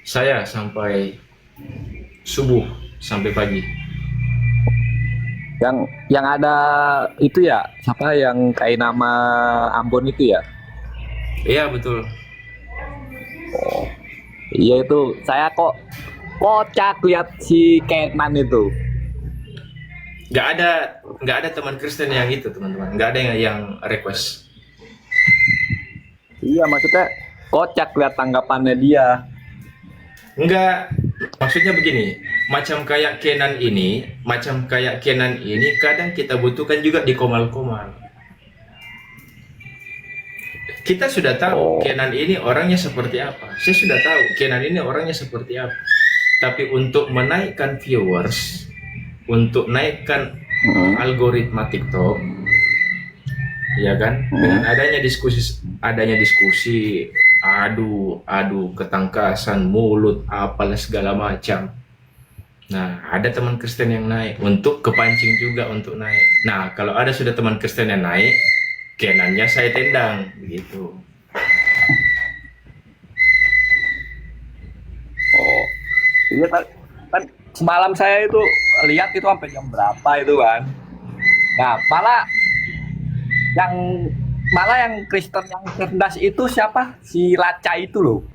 Saya sampai subuh, sampai pagi. Yang ada itu ya, siapa yang kayak nama Ambon itu ya? Iya, betul. Iya itu, saya kok kocak lihat si Kenan itu. Nggak ada teman Kristen yang itu, teman-teman. Nggak ada yang request. Iya, maksudnya kocak lihat tanggapannya dia. Enggak, maksudnya begini, macam kayak Kenan ini kadang kita butuhkan juga di Komal-Komal. Kita sudah tahu Kenan ini orangnya seperti apa. Saya sudah tahu Kenan ini orangnya seperti apa. Tapi untuk menaikkan viewers, untuk naikkan algoritma TikTok, ya kan, dengan adanya diskusi, adu ketangkasan mulut, apalah segala macam. Nah, ada teman Kristen yang naik untuk kepancing juga untuk naik. Nah, kalau ada sudah teman Kristen yang naik, kenannya saya tendang begitu. Oh, iya kan semalam saya itu lihat itu sampai jam berapa itu kan. Nah, yang Kristen yang cerdas itu siapa? Si Laca itu loh.